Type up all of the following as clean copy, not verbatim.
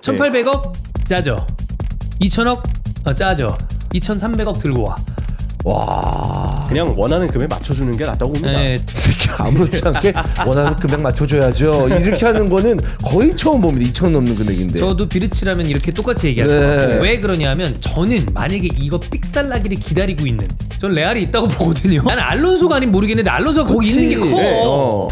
1800억 짜죠. 2000억 짜죠. 2300억 들고 와. 그냥 원하는 금액 맞춰주는 게 낫다고 봅니다. 네. 아무렇지 않게 원하는 금액 맞춰줘야죠. 이렇게 하는 거는 거의 처음 봅니다. 2천 넘는 금액인데. 저도 비르치라면 이렇게 똑같이 얘기하죠. 네. 왜 그러냐면 저는 만약에 이거 삑살나기를 기다리고 있는 전 레알이 있다고 보거든요. 나는 알론소가 아닌 모르겠는데 알론소가 거기 있는 게 커. 네.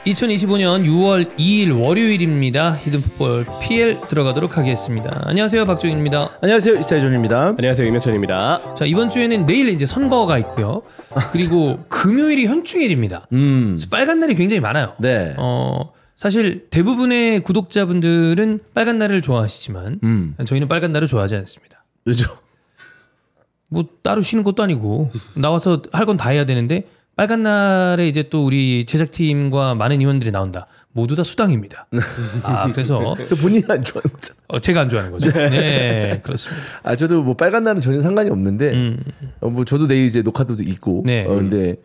2025년 6월 2일 월요일입니다. 히든풋볼 PL 들어가도록 하겠습니다. 안녕하세요, 박종인입니다. 안녕하세요, 이스타일존입니다. 안녕하세요, 이명철입니다. 자, 이번 주에는 내일 이제 선거가 있고요. 그리고 금요일이 현충일입니다. 그래서 빨간 날이 굉장히 많아요. 네. 사실 대부분의 구독자분들은 빨간 날을 좋아하시지만 저희는 빨간 날을 좋아하지 않습니다. 왜죠? 뭐 따로 쉬는 것도 아니고 나와서 할 건 다 해야 되는데 빨간 날에 이제 또 우리 제작팀과 많은 임원들이 나온다. 모두 다 수당입니다. 그래서 본인이 안 좋아하는 거죠. 제가 안 좋아하는 거죠. 네, 그렇습니다. 저도 뭐 빨간 날은 전혀 상관이 없는데, 뭐 저도 내일 이제 녹화도 있고, 네. 근데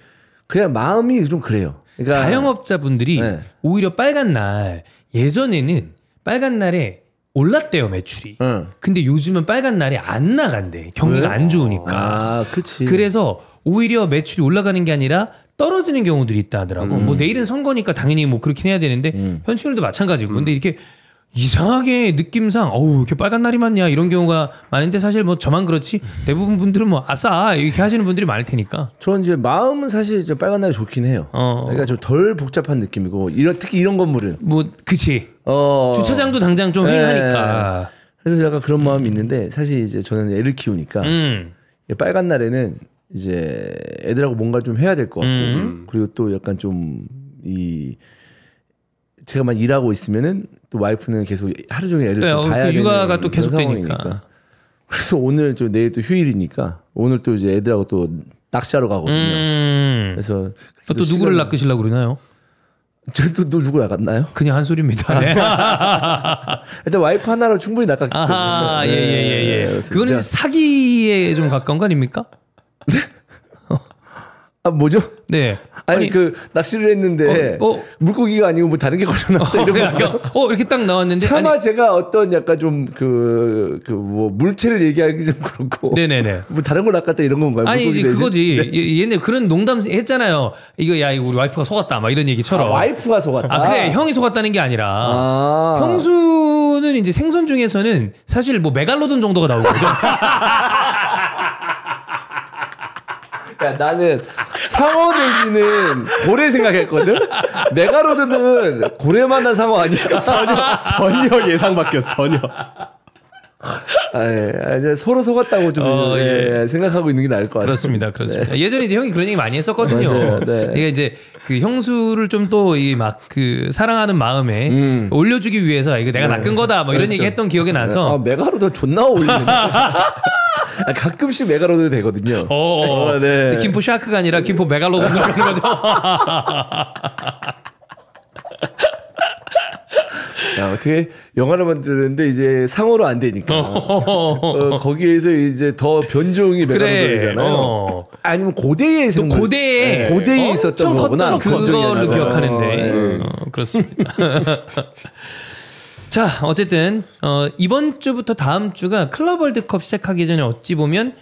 그냥 마음이 좀 그래요. 그러니까 자영업자분들이 네. 오히려 빨간 날 예전에는 빨간 날에 올랐대요, 매출이. 근데 요즘은 빨간 날에 안 나간대. 경기가 왜? 안 좋으니까. 그치. 그래서 오히려 매출이 올라가는 게 아니라 떨어지는 경우들이 있다 하더라고. 뭐 내일은 선거니까 당연히 뭐 그렇긴 해야 되는데 현충일도 마찬가지고. 근데 이렇게 이상하게 느낌상 이렇게 빨간 날이 많냐 이런 경우가 많은데 사실 뭐 저만 그렇지 대부분 분들은 뭐 아싸 이렇게 하시는 분들이 많을 테니까. 저는 이제 마음은 사실 좀 빨간 날이 좋긴 해요. 그러니까 좀 덜 복잡한 느낌이고 특히 이런 건물은 뭐 그치. 주차장도 당장 좀 네. 횡하니까. 그래서 약간 그런 마음이 있는데 사실 이제 저는 애를 키우니까 빨간 날에는 이제 애들하고 뭔가 좀 해야 될 것 같고 그리고 또 약간 좀 제가 만 일하고 있으면은 또 와이프는 계속 하루 종일 애를 또 봐야 되는 육아가 또 계속 그런 되니까. 상황이니까. 그래서 오늘 내일 또 휴일이니까 오늘 또 이제 애들하고 또 낚시하러 가거든요. 그래서 또 누구를 낚으시려고 그러나요? 저도 누구 나갔나요? 그냥 한 소리입니다. 네. 일단 와이프 하나로 충분히 낚았기 때문에. 아하, 예. 그거는 이제 사기에 좀 가까운 거 아닙니까? 뭐죠? 네. 아니 그 낚시를 했는데 물고기가 아니고 뭐 다른 게 걸려놨다 이런 거. 이렇게 딱 나왔는데 차마 제가 어떤 약간 좀 뭐 물체를 얘기하기 좀 그렇고. 네네네. 뭐 다른 걸 낚았다 이런 건가요? 아니 이제 그거지. 네. 얘네 그런 농담 했잖아요. 이거 우리 와이프가 속았다 막 이런 얘기처럼. 와이프가 속았다. 그래 형이 속았다는 게 아니라 형수는 이제 생선 중에서는 사실 뭐 메갈로돈 정도가 나오는 거죠. 야, 나는 상어 내지는 고래 생각했거든. 메가로드는 고래만한 상어 아니야? 전혀 예상 바뀌었어. 전혀. 이제 서로 속았다고 좀 생각하고 있는 게 나을 것 같습니다. 그렇습니다. 네. 예전에 이제 형이 그런 얘기 많이 했었거든요. 맞아요. 네. 이게 이제 그 형수를 좀 또 사랑하는 마음에 올려주기 위해서 이거 내가 낚은 거다 뭐 이런 얘기 했던 기억이 나서. 메가로드 존나 어울리네. 가끔씩 메가로드 되거든요. 네. 김포 샤크가 아니라 김포 메갈로돈 그런 거죠. 어떻게 영화를 만드는데 이제 상어로 안 되니까 거기에서 이제 더 변종이 메가로돈이잖아요. 아니면 고대의 생물. 고대에 있었던 거구나. 그걸로 기억하는데 그렇습니다. 자, 어쨌든 이번 주부터 다음 주가 클럽 월드컵 시작하기 전에 어찌 보면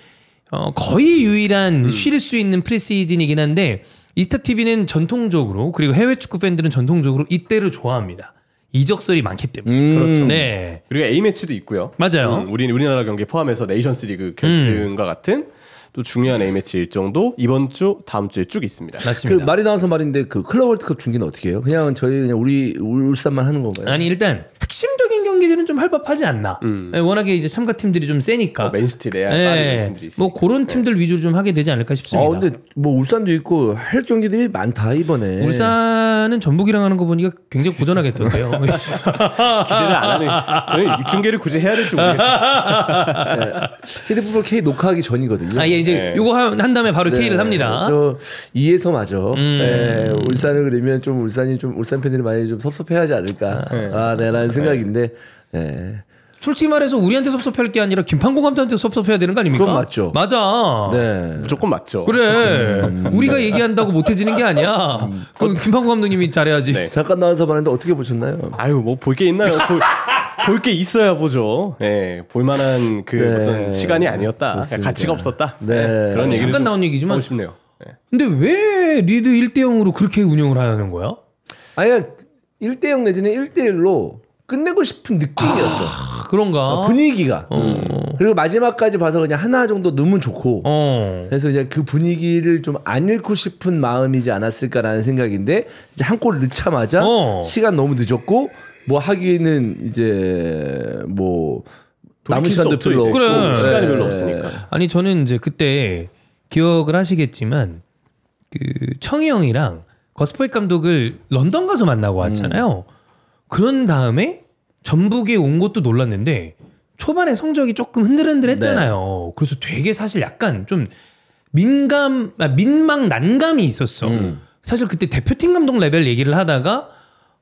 거의 유일한 쉴 수 있는 프리시즌이긴 한데 이스타TV는 전통적으로 그리고 해외 축구 팬들은 전통적으로 이때를 좋아합니다. 이적설이 많기 때문에. 그렇죠. 네. 그리고 A매치도 있고요. 맞아요. 우리나라 경기 포함해서 네이션스리그 결승과 같은 또 중요한 A매치 일정도 이번 주 다음 주에 쭉 있습니다. 맞습니다. 말이 나와서 말인데 클럽 월드컵 중계는 어떻게 해요? 그냥 우리 울산만 하는 건가요? 아니 일단 핵심적인 경기들은 좀 할법하지 않나. 워낙에 이제 참가팀들이 좀 세니까. 맨시티, 레알, 파리 팀들이 있으니까. 뭐 그런 팀들 위주로 좀 하게 되지 않을까 싶습니다. 근데 뭐 울산도 있고 할 경기들이 많다 이번에. 울산은 전북이랑 하는 거 보니까 굉장히 고전하겠던데요. 기대를 안 하네. 저는 중계를 굳이 해야 될지 모르겠어요. 히든풋볼 K 녹화하기 전이거든요. 이제 요거 한 다음에 바로 K를 합니다. 저 2에서 맞아. 울산을 그러면 좀 울산 팬들이 많이 좀 섭섭해하지 않을까. 라는 생각인데. 솔직히 말해서 우리한테 섭섭할 게 아니라 김판공 감독한테 섭섭해야 되는 거 아닙니까? 그건 맞죠. 맞아. 네. 무조건 맞죠. 그래. 우리가 얘기한다고 못해지는 게 아니야. 그 김판공 감독님이 잘해야지. 네. 잠깐 나와서 봤는데 어떻게 보셨나요? 아유 뭐 볼 게 있나요? 볼 게 있어야 보죠. 예, 볼만한 그 네. 어떤 시간이 아니었다. 좋습니다. 가치가 없었다. 네. 예, 그런 얘기를 잠깐 나온 얘기지만 하고 싶네요. 예. 근데 왜 리드 1대0으로 그렇게 운영을 하는 거야? 아니 1대0 내지는 1대1로 끝내고 싶은 느낌이었어. 그런가? 분위기가. 그리고 마지막까지 봐서 그냥 하나 정도 넣으면 좋고. 그래서 이제 그 분위기를 좀 안 잃고 싶은 마음이지 않았을까라는 생각인데 이제 한 골 넣자마자 시간 너무 늦었고 뭐 하기에는 이제 뭐 남은 시간도 별로 없고 그래. 시간이 별로 없으니까. 아니 저는 이제 그때 기억을 하시겠지만 그 청희 형이랑 거스포익 감독을 런던 가서 만나고 왔잖아요. 그런 다음에 전북에 온 것도 놀랐는데 초반에 성적이 조금 흔들흔들했잖아요. 그래서 되게 사실 약간 좀 민망 난감이 있었어. 사실 그때 대표팀 감독 레벨 얘기를 하다가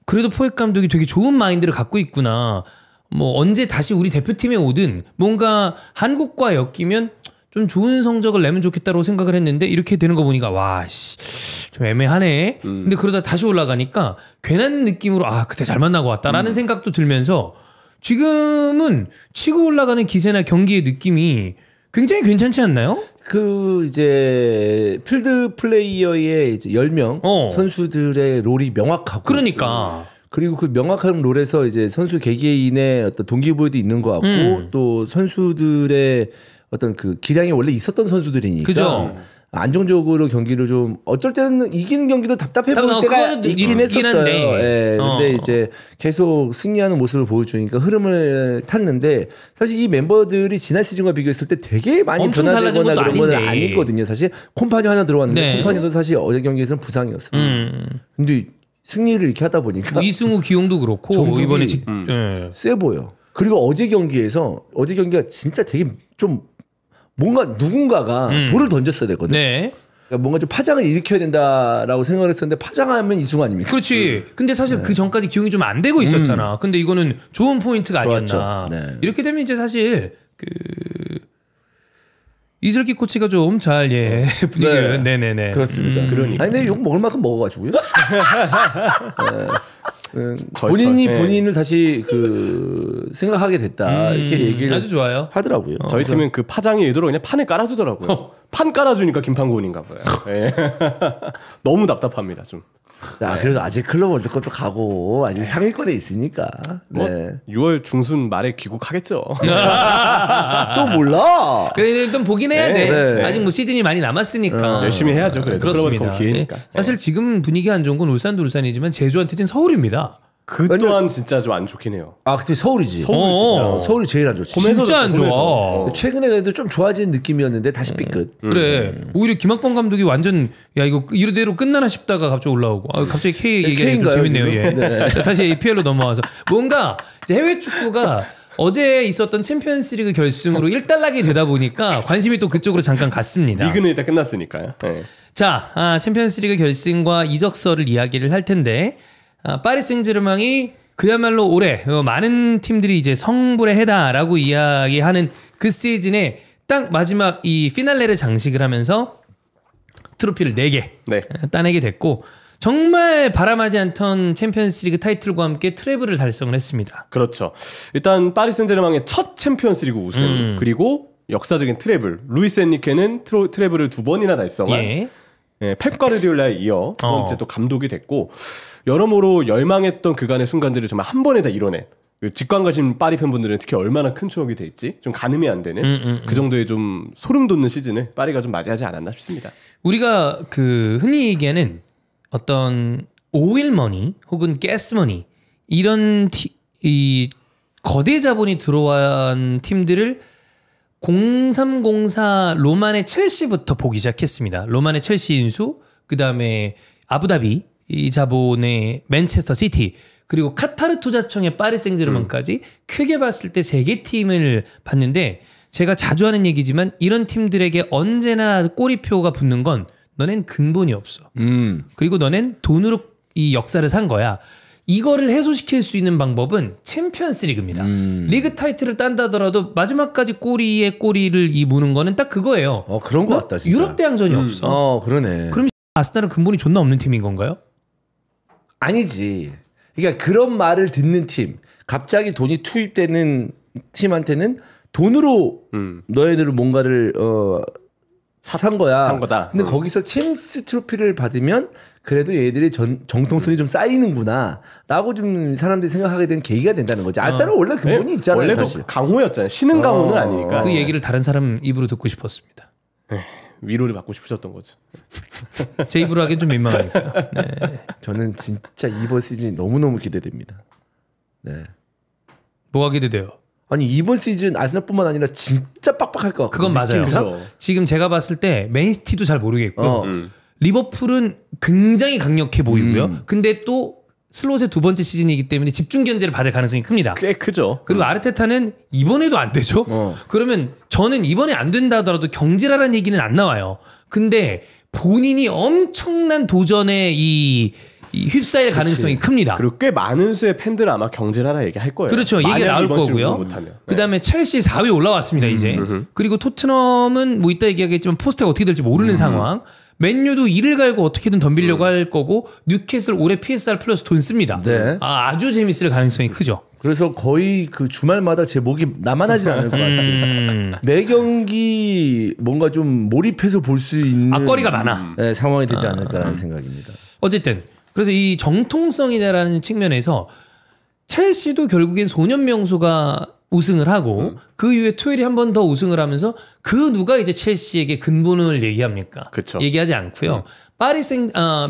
그래도 포획 감독이 되게 좋은 마인드를 갖고 있구나. 뭐 언제 다시 우리 대표팀에 오든 뭔가 한국과 엮이면 좀 좋은 성적을 내면 좋겠다고 생각을 했는데 이렇게 되는 거 보니까 와, 씨, 좀 애매하네. 근데 그러다 다시 올라가니까 괜한 느낌으로 아, 그때 잘 만나고 왔다라는 생각도 들면서 지금은 치고 올라가는 기세나 경기의 느낌이 굉장히 괜찮지 않나요? 그 이제 필드 플레이어의 이제 10명 선수들의 롤이 명확하고 그러니까 그리고 그 명확한 롤에서 이제 선수 개개인의 어떤 동기부여도 있는 것 같고 또 선수들의 어떤 그 기량이 원래 있었던 선수들이니까 그죠. 안정적으로 경기를 좀 어쩔 때는 이기는 경기도 답답해 보일 때가 있긴 했었어요. 예. 근데 이제 계속 승리하는 모습을 보여주니까 흐름을 탔는데 사실 이 멤버들이 지난 시즌과 비교했을 때 되게 많이 변화되거나 그런 건 아니거든요. 사실 콤파니 하나 들어왔는데 콤파니도 사실 어제 경기에서는 부상이었어요. 근데 승리를 이렇게 하다 보니까 뭐 이승우 기용도 그렇고 이번에 세 보여. 그리고 어제 경기가 진짜 되게 좀 뭔가 누군가가 돌을 던졌어야 되거든. 네. 그러니까 뭔가 좀 파장을 일으켜야 된다라고 생각을 했었는데 파장하면 이승우 아닙니까? 그렇지. 근데 사실 그 전까지 기용이 좀 안 되고 있었잖아. 근데 이거는 좋은 포인트가 아니었나. 네. 이렇게 되면 이제 사실 그 이슬기 코치가 좀 잘 분위기를 네네네. 그렇습니다. 그러니까. 아니 근데 욕 먹을 만큼 먹어가지고요. 본인을 다시 그 생각하게 됐다 이렇게 얘기를 아주 좋아요. 하더라고요. 저희 팀은 그 파장이 의도로 그냥 판에 깔아주더라고요. 판 깔아주니까 김판곤인가 봐요. 네. 너무 답답합니다 좀. 야, 그래도 아직 클럽 월드컵도 가고 아직 상위권에 있으니까. 뭐 네. 6월 중순 말에 귀국하겠죠. 또 몰라. 그래 좀 보긴 해야 돼. 네. 아직 뭐 시즌이 많이 남았으니까. 열심히 해야죠. 그래도 그렇습니다. 기회니까. 네. 사실 지금 분위기 안 좋은 건 울산도 울산이지만 제주한테는 서울입니다. 그 또한 진짜 좀 안 좋긴 해요. 아, 그때 서울이지. 서울이 제일 안 좋지. 진짜 안 좋아. 최근에 그래도 좀 좋아진 느낌이었는데 다시 삐끗. 그래. 오히려 김학범 감독이 완전 야 이거 이대로 끝나나 싶다가 갑자기 올라오고 갑자기 K 얘기가 좀 재밌네요. 예. 네. 다시 APL로 넘어와서 뭔가 이제 해외 축구가 어제 있었던 챔피언스리그 결승으로 일단락이 되다 보니까 관심이 또 그쪽으로 잠깐 갔습니다. 리그는 일단 끝났으니까요. 네. 자, 챔피언스리그 결승과 이적설을 이야기를 할 텐데 파리 생제르맹이 그야말로 올해 많은 팀들이 이제 성불해해다라고 이야기하는 그 시즌에 딱 마지막 이 피날레를 장식을 하면서 트로피를 4개 따내게 됐고 정말 바람하지 않던 챔피언스리그 타이틀과 함께 트래블을 달성을 했습니다. 그렇죠. 일단 파리 생제르맹의 첫 챔피언스리그 우승 그리고 역사적인 트래블. 루이스 엔리케는 트래블을 2번이나 달성한 펩 가르디올라에 이어 두 번째 또 감독이 됐고 여러모로 열망했던 그간의 순간들을 정말 한 번에 다 이뤄낸 직관 가신 파리 팬분들은 특히 얼마나 큰 추억이 될지 좀 가늠이 안 되는 그 정도의 좀 소름 돋는 시즌을 파리가 좀 맞이하지 않았나 싶습니다. 우리가 그 흔히 얘기하는 어떤 오일머니 혹은 가스머니 이런 이 거대 자본이 들어온 팀들을 0304 로만의 첼시부터 보기 시작했습니다. 로만의 첼시 인수, 그 다음에 아부다비 이 자본의 맨체스터 시티, 그리고 카타르 투자청의 파리 생제르맹까지 크게 봤을 때 3개 팀을 봤는데 제가 자주 하는 얘기지만 이런 팀들에게 언제나 꼬리표가 붙는 건 너넨 근본이 없어. 그리고 너넨 돈으로 이 역사를 산 거야. 이거를 해소시킬 수 있는 방법은 챔피언스 리그입니다. 리그 타이틀을 딴다더라도 마지막까지 꼬리에 꼬리를 무는 거는 딱 그거예요. 그런 거 같다 진짜. 유럽 대항전이 없어. 그러네. 그럼 아스날은 근본이 존나 없는 팀인 건가요? 아니지. 그러니까 그런 말을 듣는 팀, 갑자기 돈이 투입되는 팀한테는 돈으로 너희들을 뭔가를 산 거야. 산 거다. 근데 거기서 챔스 트로피를 받으면 그래도 얘들이 정통성이 좀 쌓이는구나라고 좀 사람들이 생각하게 된 계기가 된다는 거지. 아스날은 원래 근본이 있잖아요. 원래도 사실. 강호였잖아요. 신흥 강호는 아니니까. 그 얘기를 다른 사람 입으로 듣고 싶었습니다. 위로를 받고 싶으셨던 거죠. 제 입으로 하기엔 좀 민망하니까. 네. 저는 진짜 이번 시즌이 너무너무 기대됩니다. 네. 뭐가 기대돼요? 아니 이번 시즌 아스날뿐만 아니라 진짜 빡빡할 것 같고. 그건 맞아요. 지금 제가 봤을 때 맨시티도 잘 모르겠고 리버풀은 굉장히 강력해 보이고요. 근데 또 슬롯의 두 번째 시즌이기 때문에 집중 견제를 받을 가능성이 큽니다. 꽤 크죠. 그리고 아르테타는 이번에도 안 되죠. 그러면 저는 이번에 안 된다 하더라도 경질하라는 얘기는 안 나와요. 근데 본인이 엄청난 도전에 휩싸일 가능성이 큽니다. 그리고 꽤 많은 수의 팬들은 아마 경질하라 얘기할 거예요. 그렇죠. 얘기가 나올 거고요. 그다음에 첼시 4위 올라왔습니다. 이제. 그리고 토트넘은 뭐 이따 얘기하겠지만 포스트가 어떻게 될지 모르는 상황. 맨유도 이를 갈고 어떻게든 덤비려고 할 거고 뉴캐슬 올해 PSR 플러스 돈 씁니다. 네. 아주 재밌을 가능성이 크죠. 그래서 거의 그 주말마다 제 목이 나만하지 않을 것 같아요. 매 경기 뭔가 좀 몰입해서 볼 수 있는 앞거리가 많아. 네, 상황이 되지 않을까라는 생각입니다. 어쨌든 그래서 이 정통성이라는 측면에서 첼시도 결국엔 소년 명수가 우승을 하고 그 이후에 투엘이 한 번 더 우승을 하면서 그 누가 이제 첼시에게 근본을 얘기합니까? 그쵸. 얘기하지 않고요.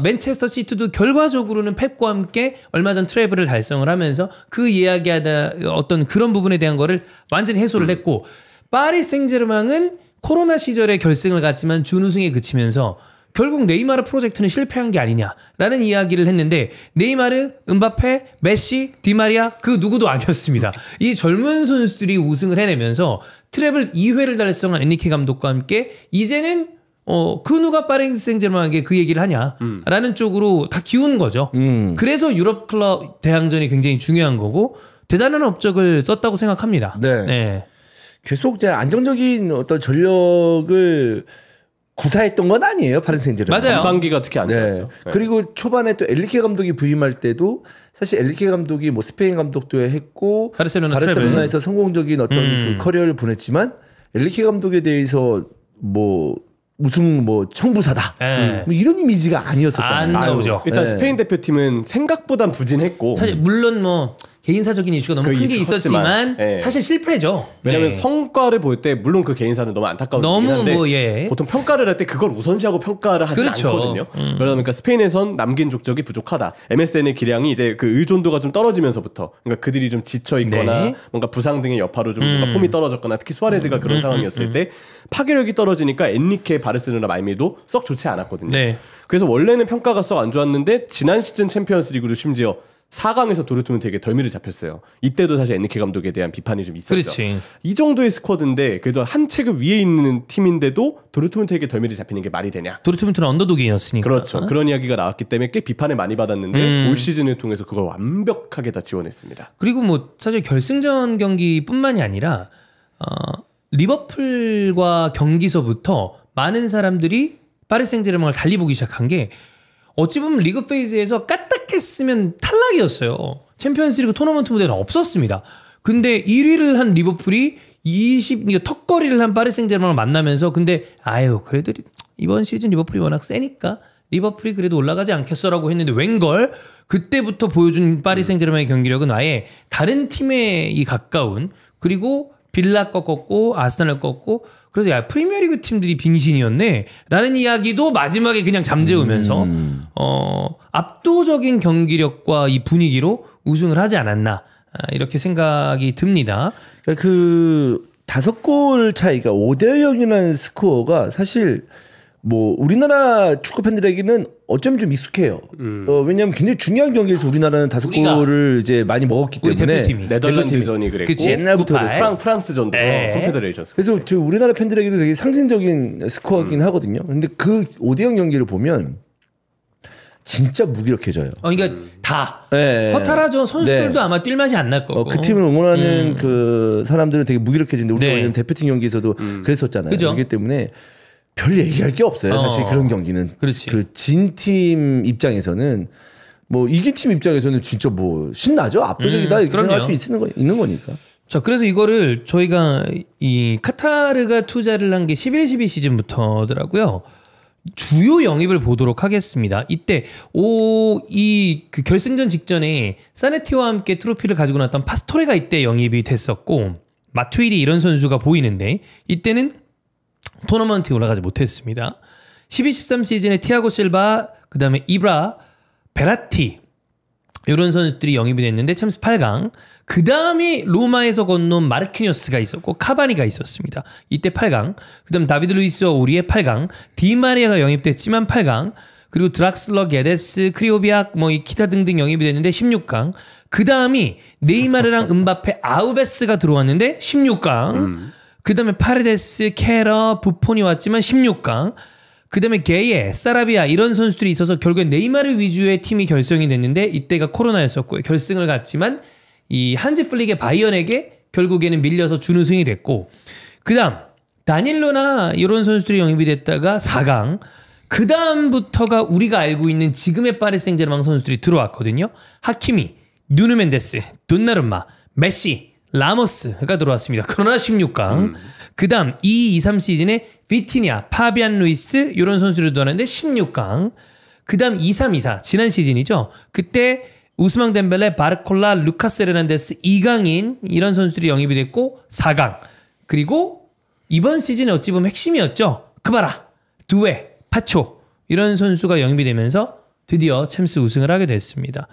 맨체스터 시티도 결과적으로는 펩과 함께 얼마 전 트래블을 달성을 하면서 그 이야기하다 어떤 그런 부분에 대한 거를 완전히 해소를 했고 파리 생제르맹은 코로나 시절에 결승을 갔지만 준우승에 그치면서 결국 네이마르 프로젝트는 실패한 게 아니냐라는 이야기를 했는데 네이마르, 음바페, 메시, 디마리아 그 누구도 아니었습니다. 이 젊은 선수들이 우승을 해내면서 트래블 2회를 달성한 엔리케 감독과 함께 이제는 그 누가 파리 생제르맹에게 그 얘기를 하냐라는 쪽으로 다 기운 거죠. 그래서 유럽 클럽 대항전이 굉장히 중요한 거고 대단한 업적을 썼다고 생각합니다. 네. 계속 이제 안정적인 어떤 전력을 구사했던 건 아니에요. 파리 생제르맹. 맞아요. 전반기가 특히 안 좋았죠. 네. 그리고 초반에 또 엔리케 감독이 부임할 때도 사실 엔리케 감독이 뭐 스페인 감독도 했고 바르셀로나에서 성공적인 어떤 그 커리어를 보냈지만 엔리케 감독에 대해서 뭐 우승 뭐 청부사다 뭐 이런 이미지가 아니었었잖아요. 안 나오죠. 일단 스페인 대표팀은 생각보단 부진했고 사실 물론 뭐 개인사적인 이슈가 너무 큰 게 있었지만 사실 실패죠. 왜냐하면 성과를 볼 때 물론 그 개인사는 너무 안타까운 일이긴 한데 보통 평가를 할 때 그걸 우선시하고 평가를 하지 않거든요. 그러다 보니까 스페인에선 남긴 족적이 부족하다. MSN의 기량이 이제 그 의존도가 좀 떨어지면서부터 그러니까 그들이 좀 지쳐 있거나 뭔가 부상 등의 여파로 좀 뭔가 폼이 떨어졌거나 특히 수아레즈가 그런 상황이었을 때 파괴력이 떨어지니까 엔리케, 바르셀로나, 마이미도 썩 좋지 않았거든요. 그래서 원래는 평가가 썩 안 좋았는데 지난 시즌 챔피언스리그로 심지어 4강에서 도르트문트에게 덜미를 잡혔어요. 이때도 사실 엔리케 감독에 대한 비판이 좀 있었죠. 그렇지. 이 정도의 스쿼드인데 그래도 한 체급 위에 있는 팀인데도 도르트문트에게 덜미를 잡히는 게 말이 되냐. 도르트문트는 언더독이었으니까. 그렇죠. 그런 이야기가 나왔기 때문에 꽤 비판을 많이 받았는데 올 시즌을 통해서 그걸 완벽하게 다 지원했습니다. 그리고 뭐 사실 결승전 경기뿐만이 아니라 리버풀과 경기서부터 많은 사람들이 파리 생제르맹을 달리 보기 시작한 게 어찌 보면 리그 페이즈에서 까딱했으면 탈락이었어요. 챔피언스리그 토너먼트 무대는 없었습니다. 근데 1위를 한 리버풀이 턱걸이를 한 파리 생제르맹을 만나면서 근데 그래도 이번 시즌 리버풀이 워낙 세니까 리버풀이 그래도 올라가지 않겠어라고 했는데 웬걸 그때부터 보여준 파리 생제르맹의 경기력은 아예 다른 팀에 가까운 그리고 빌라 꺾었고 아스날을 꺾고 그래서 프리미어리그 팀들이 빙신이었네 라는 이야기도 마지막에 그냥 잠재우면서 압도적인 경기력과 이 분위기로 우승을 하지 않았나 이렇게 생각이 듭니다. 그 5골 차이가 5대0이라는 스코어가 사실 뭐 우리나라 축구 팬들에게는 어쩌면 좀 익숙해요. 왜냐하면 굉장히 중요한 경기에서 우리나라는 5골을 이제 많이 먹었기 때문에 대표팀이. 네덜란드전이 그랬고 옛날부터 프랑스전도 컨페더레이션스. 그래서 저 우리나라 팬들에게도 되게 상징적인 스코어긴 하거든요. 근데 그 5대0 경기를 보면 진짜 무기력해져요. 그러니까 다 허탈하죠. 선수들도 아마 뛸 맛이 안 날 거고. 그 팀을 응원하는 그 사람들은 되게 무기력해지는데 우리가 대표팀 경기에서도 그랬었잖아요. 그렇기 때문에 별 얘기할 게 없어요. 사실 그런 경기는. 그렇지. 그 진 팀 입장에서는 뭐 이긴 팀 입장에서는 진짜 뭐 신나죠. 압도적이다 이렇게 생각할 수 있는 거니까. 자, 그래서 이거를 저희가 이 카타르가 투자를 한 게 11-12 시즌부터더라고요. 주요 영입을 보도록 하겠습니다. 이때 그 결승전 직전에 사네티와 함께 트로피를 가지고 나왔던 파스토레가 이때 영입이 됐었고 마투일이 이런 선수가 보이는데 이때는 토너먼트에 올라가지 못했습니다. 12-13 시즌에 티아고 실바, 그 다음에 이브라, 베라티 이런 선수들이 영입이 됐는데 챔스 8강. 그 다음에 로마에서 건너온 마르키뉴스가 있었고 카바니가 있었습니다. 이때 8강. 그 다음 다비드 루이스와 오리의 8강. 디마리아가 영입됐지만 8강. 그리고 드락슬러, 게데스, 크리오비악 이 기타 등등 영입이 됐는데 16강. 그 다음이 네이마르랑 음바페, 아우베스가 들어왔는데 16강. 그 다음에 파레데스, 케러, 부폰이 왔지만 16강. 그 다음에 게예, 사라비아 이런 선수들이 있어서 결국엔 네이마르 위주의 팀이 결성이 됐는데 이때가 코로나였었고요. 결승을 갔지만 이 한지 플릭의 바이언에게 결국에는 밀려서 준우승이 됐고 그 다음 다닐로나 이런 선수들이 영입이 됐다가 4강. 그 다음부터가 우리가 알고 있는 지금의 파리 생제르맹 선수들이 들어왔거든요. 하키미, 누누 멘데스, 돈나룸마, 메시, 라모스가 들어왔습니다. 그러나 16강. 그 다음 2-2-3 시즌에 비티니아, 파비안 루이스 이런 선수들이 들어왔는데 16강. 그 다음 2-3-2-4 지난 시즌이죠. 그때 우스망 덴벨레, 바르콜라, 루카스 헤르난데스, 이강인 이런 선수들이 영입이 됐고 4강. 그리고 이번 시즌에 어찌 보면 핵심이었죠. 크바라, 두에, 파초 이런 선수가 영입이 되면서 드디어 챔스 우승을 하게 됐습니다.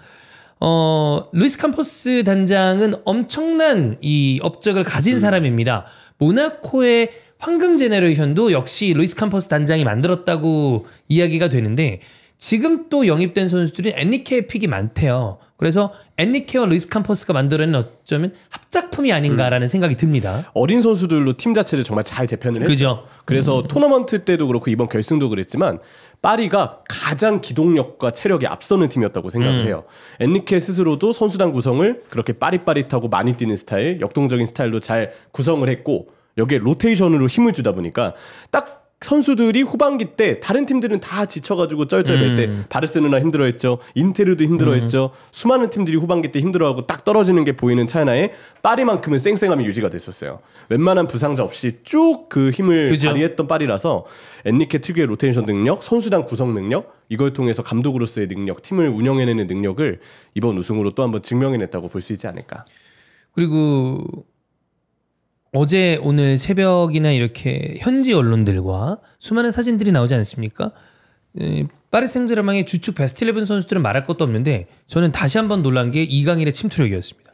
루이스 캄포스 단장은 엄청난 이 업적을 가진 사람입니다. 모나코의 황금 제네레이션도 역시 루이스 캄포스 단장이 만들었다고 이야기가 되는데 지금 또 영입된 선수들은 엔리케의 픽이 많대요. 그래서 엔리케와 루이스 캄포스가 만들어낸 어쩌면 합작품이 아닌가라는 생각이 듭니다. 어린 선수들로 팀 자체를 정말 잘 재편을 했죠. 그죠. 그래서 토너먼트 때도 그렇고 이번 결승도 그랬지만 파리가 가장 기동력과 체력이 앞서는 팀이었다고 생각을 해요. 엔리케 스스로도 선수단 구성을 그렇게 빠릿빠릿하고 많이 뛰는 스타일, 역동적인 스타일로 잘 구성을 했고 여기에 로테이션으로 힘을 주다 보니까 딱 선수들이 후반기 때 다른 팀들은 다 지쳐가지고 쩔쩔맬 때 바르셀로나 힘들어했죠. 인테르도 힘들어했죠. 수많은 팀들이 후반기 때 힘들어하고 딱 떨어지는 게 보이는 차이나에 파리만큼은 쌩쌩함이 유지가 됐었어요. 웬만한 부상자 없이 쭉 그 힘을 그죠. 발휘했던 파리라서 엔리케 특유의 로테이션 능력, 선수단 구성 능력 이걸 통해서 감독으로서의 능력, 팀을 운영해내는 능력을 이번 우승으로 또 한번 증명해냈다고 볼 수 있지 않을까. 그리고 어제 오늘 새벽이나 이렇게 현지 언론들과 수많은 사진들이 나오지 않습니까? 파리 생제르맹의 주축 베스트 11 선수들은 말할 것도 없는데 저는 다시 한번 놀란 게 이강인의 침투력이었습니다.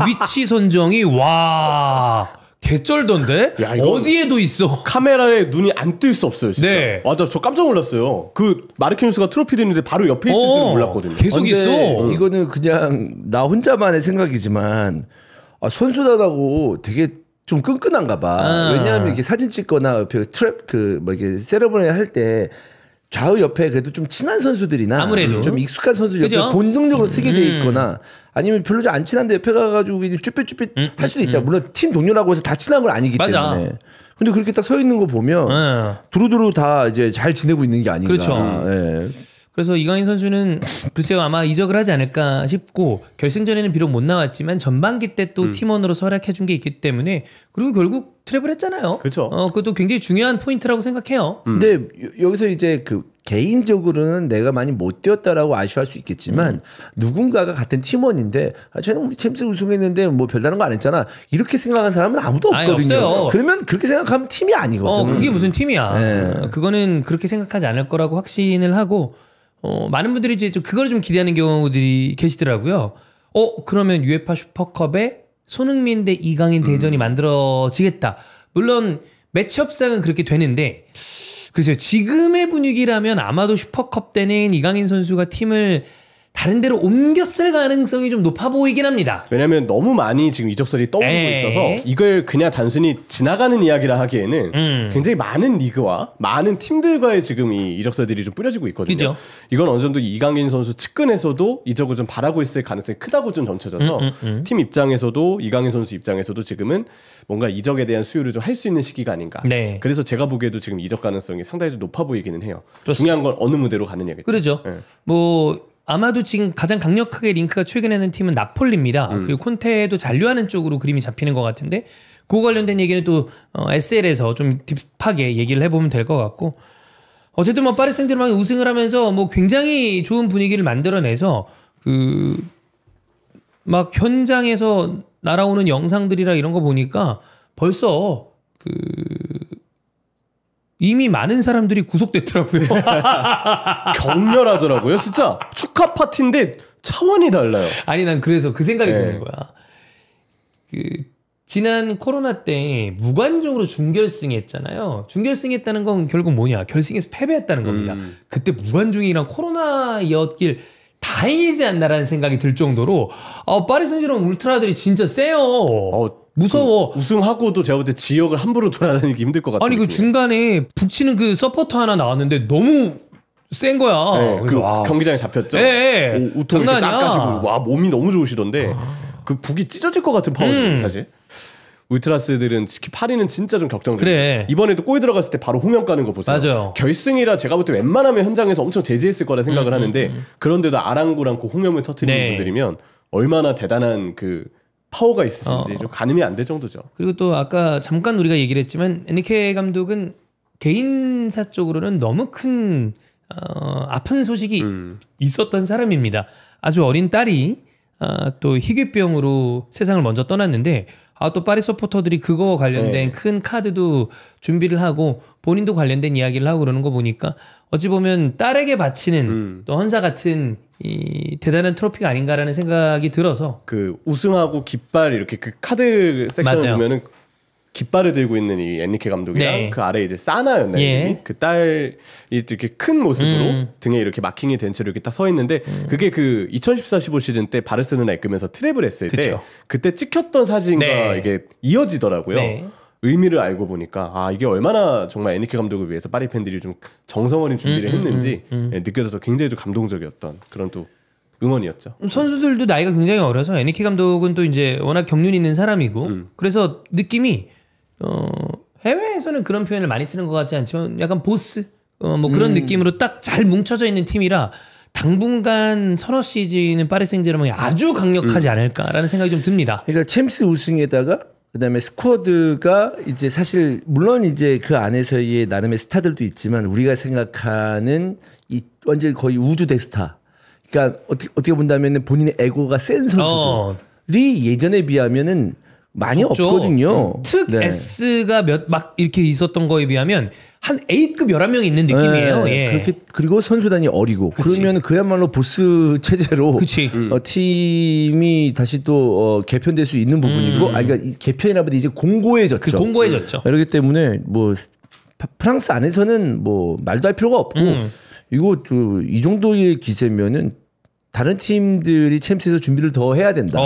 위치 선정이 와 개쩔던데? 야, 어디에도 있어. 카메라에 눈이 안 뜰 수 없어요. 진짜. 네. 저 깜짝 놀랐어요. 그 마르키뉴스가 트로피 드는데 바로 옆에 있을 줄 몰랐거든요. 계속 있어. 이거는 그냥 나 혼자만의 생각이지만 선수단하고 되게 좀 끈끈한가 봐. 왜냐하면 이렇게 사진 찍거나 옆에 트랩 이렇게 세레머니 할 때 좌우 옆에 그래도 좀 친한 선수들이나 아무래도 좀 익숙한 선수들 옆에 본능적으로 쓰게 돼 있거나 아니면 별로 좀 안 친한데 옆에 가가지고 쭈삣쭈삣 할 수도 있잖아. 물론 팀 동료라고 해서 다 친한 건 아니기 맞아. 때문에. 근데 그렇게 딱 서 있는 거 보면 두루두루 다 이제 잘 지내고 있는 게 아닌가. 그렇죠. 예. 그래서 이강인 선수는 글쎄요 아마 이적을 하지 않을까 싶고 결승전에는 비록 못 나왔지만 전반기 때 또 팀원으로서 활약해준 게 있기 때문에 그리고 결국 트랩을 했잖아요. 그렇죠. 그것도 굉장히 중요한 포인트라고 생각해요. 근데 여기서 이제 개인적으로는 내가 많이 못 뛰었다라고 아쉬워할 수 있겠지만 누군가가 같은 팀원인데 쟤는 우리 챔스 우승했는데 뭐 별다른 거 안 했잖아 이렇게 생각하는 사람은 아무도 없거든요. 없어요. 그러면 그렇게 생각하면 팀이 아니거든. 그게 무슨 팀이야. 네. 그거는 그렇게 생각하지 않을 거라고 확신을 하고 많은 분들이 이제 그걸 좀 기대하는 경우들이 계시더라고요. 그러면 UEFA 슈퍼컵에 손흥민 대 이강인 대전이 만들어지겠다. 물론 매치업상은 그렇게 되는데 글쎄요. 지금의 분위기라면 아마도 슈퍼컵 때는 이강인 선수가 팀을 다른 데로 옮겼을 가능성이 좀 높아 보이긴 합니다. 왜냐하면 너무 많이 지금 이적설이 떠오르고 있어서 이걸 그냥 단순히 지나가는 이야기라 하기에는 굉장히 많은 리그와 많은 팀들과의 지금 이 이적설들이 좀 뿌려지고 있거든요. 그죠? 이건 어느 정도 이강인 선수 측근에서도 이적을 좀 바라고 있을 가능성이 크다고 좀 점쳐져서 팀 입장에서도 이강인 선수 입장에서도 지금은 뭔가 이적에 대한 수요를 좀 할 수 있는 시기가 아닌가. 네. 그래서 제가 보기에도 지금 이적 가능성이 상당히 좀 높아 보이기는 해요. 그렇습니다. 중요한 건 어느 무대로 가느냐겠죠. 그렇죠. 네. 뭐 아마도 지금 가장 강력하게 링크가 최근에는 팀은 나폴리입니다. 그리고 콘테도 잔류하는 쪽으로 그림이 잡히는 것 같은데 그거 관련된 얘기는 또 SL에서 좀 딥하게 얘기를 해보면 될 것 같고 어쨌든 뭐 파리 생제르맹이 우승을 하면서 뭐 굉장히 좋은 분위기를 만들어내서 그 막 현장에서 날아오는 영상들이라 이런 거 보니까 벌써 그 이미 많은 사람들이 구속됐더라고요. 격렬하더라고요. 진짜 축하 파티인데 차원이 달라요. 아니 난 그래서 그 생각이 드는 거야. 그 지난 코로나 때 무관중으로 준결승했잖아요. 준결승했다는 건 결국 뭐냐? 결승에서 패배했다는 겁니다. 그때 무관중이랑 코로나였길 다행이지 않나라는 생각이 들 정도로 파리 생제르맹 울트라들이 진짜 세요. 무서워. 우승하고도 제가 볼 때 지역을 함부로 돌아다니기 힘들 것 같아요. 아니 그 중간에 북치는 그 서포터 하나 나왔는데 너무 센 거야. 네, 그 경기장에 잡혔죠. 네, 우통 이렇게 닦아시고 와 몸이 너무 좋으시던데 그 북이 찢어질 것 같은 파워죠 사실. 울트라스들은 특히 파리는 진짜 좀 격정적이에요. 그래. 이번에도 골 들어갔을 때 바로 홍명 까는 거 보세요. 맞아요. 결승이라 제가 볼 때 웬만하면 현장에서 엄청 제지했을 거라 생각을 하는데 그런데도 아랑곳않고 홍명을 터뜨리는 분들이면 얼마나 대단한 그 파워가 있으신지 좀 가늠이 안 될 정도죠. 그리고 또 아까 잠깐 우리가 얘기를 했지만 엔리케 감독은 개인사 쪽으로는 너무 큰 아픈 소식이 있었던 사람입니다. 아주 어린 딸이 또 희귀병으로 세상을 먼저 떠났는데 또 파리 서포터들이 그거 관련된 큰 카드도 준비를 하고 본인도 관련된 이야기를 하고 그러는 거 보니까 어찌 보면 딸에게 바치는 또 헌사 같은 이 대단한 트로피가 아닌가라는 생각이 들어서 그 우승하고 깃발 이렇게 그 카드 섹션을 보면은 깃발을 들고 있는 이 엔리케 감독이랑 그 아래 이제 사나였나요? 그 딸이 이렇게 큰 모습으로 등에 이렇게 마킹이 된 채로 이렇게 딱 서 있는데 그게 그 2014-15 시즌 때 바르셀로나 이끌면서 트래블 했을 때 그때 찍혔던 사진과 이게 이어지더라고요. 의미를 알고 보니까 이게 얼마나 정말 엔리케 감독을 위해서 파리 팬들이 좀 정성 어린 준비를 했는지 느껴져서 굉장히 좀 감동적이었던 그런 또 응원이었죠. 선수들도 나이가 굉장히 어려서 엔리케 감독은 또 이제 워낙 경륜 있는 사람이고 그래서 느낌이 해외에서는 그런 표현을 많이 쓰는 것 같지 않지만 약간 보스 뭐 그런 느낌으로 딱 잘 뭉쳐져 있는 팀이라 당분간 서너 시즌은 파리 생제르맹이 아주 강력하지 않을까라는 생각이 좀 듭니다. 그러니까 챔스 우승에다가 그다음에 스쿼드가 이제 사실 물론 이제 그 안에서의 나름의 스타들도 있지만 우리가 생각하는 이 완전 거의 우주 대스타. 그러니까 어떻게 본다면 본인의 에고가 센 선수들이 예전에 비하면은 많이 없거든요. 특 S가 막 이렇게 있었던 거에 비하면 한 A급 11명이 있는 느낌이에요. 그렇게 그리고 선수단이 어리고 그러면 그야말로 보스 체제로 팀이 다시 또 개편될 수 있는 부분이고 그러니까 개편이라보다 이제 공고해졌죠. 공고해졌죠. 그렇기 때문에 뭐 프랑스 안에서는 뭐 말도 할 필요가 없고 이거 이 정도의 기세면은 다른 팀들이 챔스에서 준비를 더 해야 된다.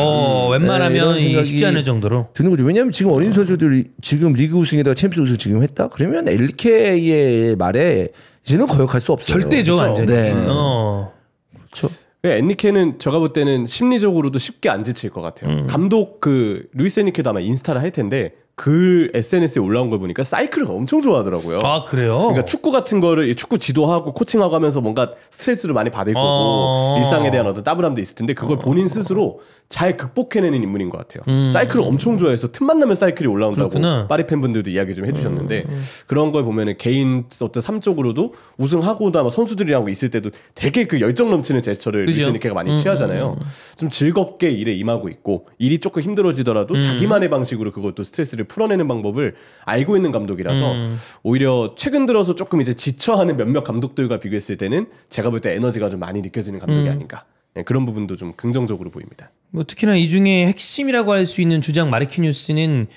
웬만하면 쉽지 않을 정도로 드는 거죠. 왜냐하면 지금 어린 선수들이 지금 리그 우승에다가 챔스 우승 지금 했다. 그러면 엔리케의 말에 이제는 거역할 수 없어요. 절대죠, 완전히. 그렇죠. 엔리케는 제가 볼 때는 심리적으로도 쉽게 안 지칠 것 같아요. 감독 그 루이스 엔리케도 아마 인스타를 할 텐데 글 SNS에 올라온 걸 보니까 사이클을 엄청 좋아하더라고요. 그래요? 그러니까 축구 같은 거를 축구 지도하고 코칭하고 하면서 뭔가 스트레스를 많이 받을 거고 일상에 대한 어떤 따분함도 있을 텐데 그걸 본인 스스로 잘 극복해내는 인물인 것 같아요. 사이클을 엄청 좋아해서 틈만 나면 사이클이 올라온다고 그렇구나. 파리 팬분들도 이야기 좀 해주셨는데 그런 걸 보면은 개인 어떤 삶 쪽으로도 우승하고나 뭐 선수들이랑 있을 때도 되게 그 열정 넘치는 제스처를 루이스 엔리케가 많이 취하잖아요. 좀 즐겁게 일에 임하고 있고 일이 조금 힘들어지더라도 자기만의 방식으로 그것도 스트레스를 풀어내는 방법을 알고 있는 감독이라서 오히려 최근 들어서 조금 이제 지쳐하는 몇몇 감독들과 비교했을 때는 제가 볼 때 에너지가 좀 많이 느껴지는 감독이 아닌가. 그런 부분도 좀 긍정적으로 보입니다. 뭐 특히나 이 중에 핵심이라고 할 수 있는 주장 마르키뉴스는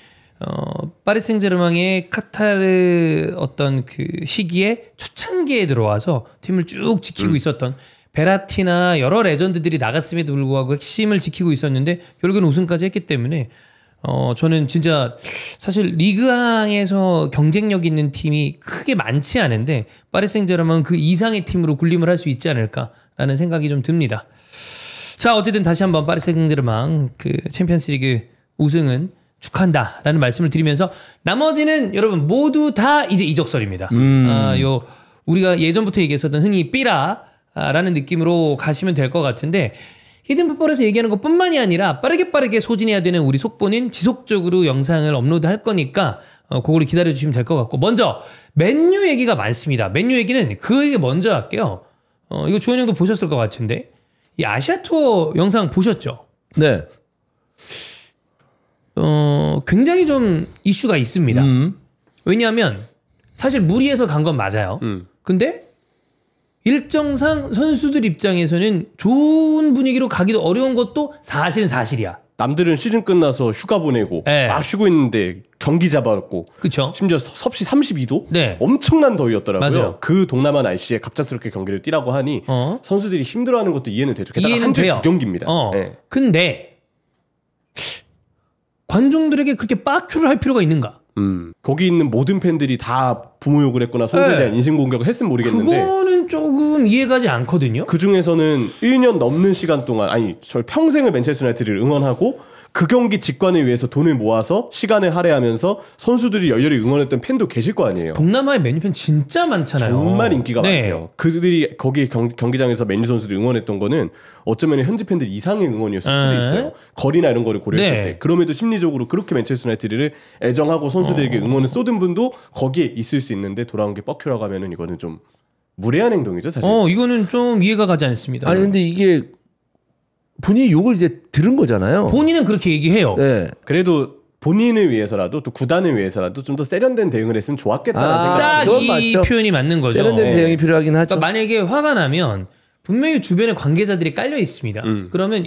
파리 생제르맹의 카타르 어떤 그 시기에 초창기에 들어와서 팀을 쭉 지키고 있었던 베라티나 여러 레전드들이 나갔음에도 불구하고 핵심을 지키고 있었는데 결국은 우승까지 했기 때문에 저는 진짜 사실 리그왕에서 경쟁력 있는 팀이 크게 많지 않은데 파리 생제르맹은 그 이상의 팀으로 군림을 할 수 있지 않을까라는 생각이 좀 듭니다. 자, 어쨌든 다시 한번 파리 생제르맹 그 챔피언스리그 우승은 축하한다라는 말씀을 드리면서 나머지는 여러분 모두 다 이제 이적설입니다. 우리가 예전부터 얘기했었던 흔히 삐라라는 느낌으로 가시면 될 것 같은데 히든풋볼에서 얘기하는 것뿐만이 아니라 빠르게 소진해야 되는 우리 속보는 지속적으로 영상을 업로드할 거니까 그거를 기다려주시면 될 것 같고 먼저 맨유 얘기가 많습니다. 맨유 얘기는 그 얘기 먼저 할게요. 이거 주원 형도 보셨을 것 같은데 이 아시아 투어 영상 보셨죠? 네. 굉장히 좀 이슈가 있습니다. 왜냐하면 사실 무리해서 간 건 맞아요. 근데 일정상 선수들 입장에서는 좋은 분위기로 가기도 어려운 것도 사실은 사실이야. 남들은 시즌 끝나서 휴가 보내고 막 쉬고 있는데 경기 잡아갖고 그쵸? 심지어 섭씨 32도? 네. 엄청난 더위였더라고요. 맞아요. 그 동남아 날씨에 갑작스럽게 경기를 뛰라고 하니 선수들이 힘들어하는 것도 이해는 되죠. 게다가 이해는 한 주에 돼요. 2경기입니다. 네. 근데 관중들에게 그렇게 빡큐를 할 필요가 있는가? 거기 있는 모든 팬들이 다 부모 욕을 했거나 선수에 대한 인신공격을 했으면 모르겠는데 그거는 조금 이해가지 않거든요. 그 중에서는 1년 넘는 시간 동안 아니 저 평생을 맨체스터 유나이티드를 응원하고 그 경기 직관을 위해서 돈을 모아서 시간을 할애하면서 선수들이 열렬히 응원했던 팬도 계실 거 아니에요. 동남아의 맨유 팬 진짜 많잖아요. 정말 인기가 네. 많대요. 그들이 거기 경기장에서 맨유 선수를 응원했던 거는 어쩌면 현지 팬들 이상의 응원이었을 수도 있어요. 거리나 이런 거를 고려했을 때. 그럼에도 심리적으로 그렇게 맨체스터 유나이티드를 애정하고 선수들에게 응원을 쏟은 분도 거기에 있을 수 있는데 돌아온 게 뻑큐라고 하면은 이거는 좀 무례한 행동이죠, 사실. 이거는 좀 이해가 가지 않습니다. 아니 근데 이게 본인이 욕을 이제 들은 거잖아요. 본인은 그렇게 얘기해요. 네. 그래도 본인을 위해서라도 또 구단을 위해서라도 좀 더 세련된 대응을 했으면 좋았겠다는 생각이 딱 이 표현이 맞는 거죠. 세련된 대응이 필요하긴 하죠. 그러니까 만약에 화가 나면 분명히 주변에 관계자들이 깔려 있습니다. 그러면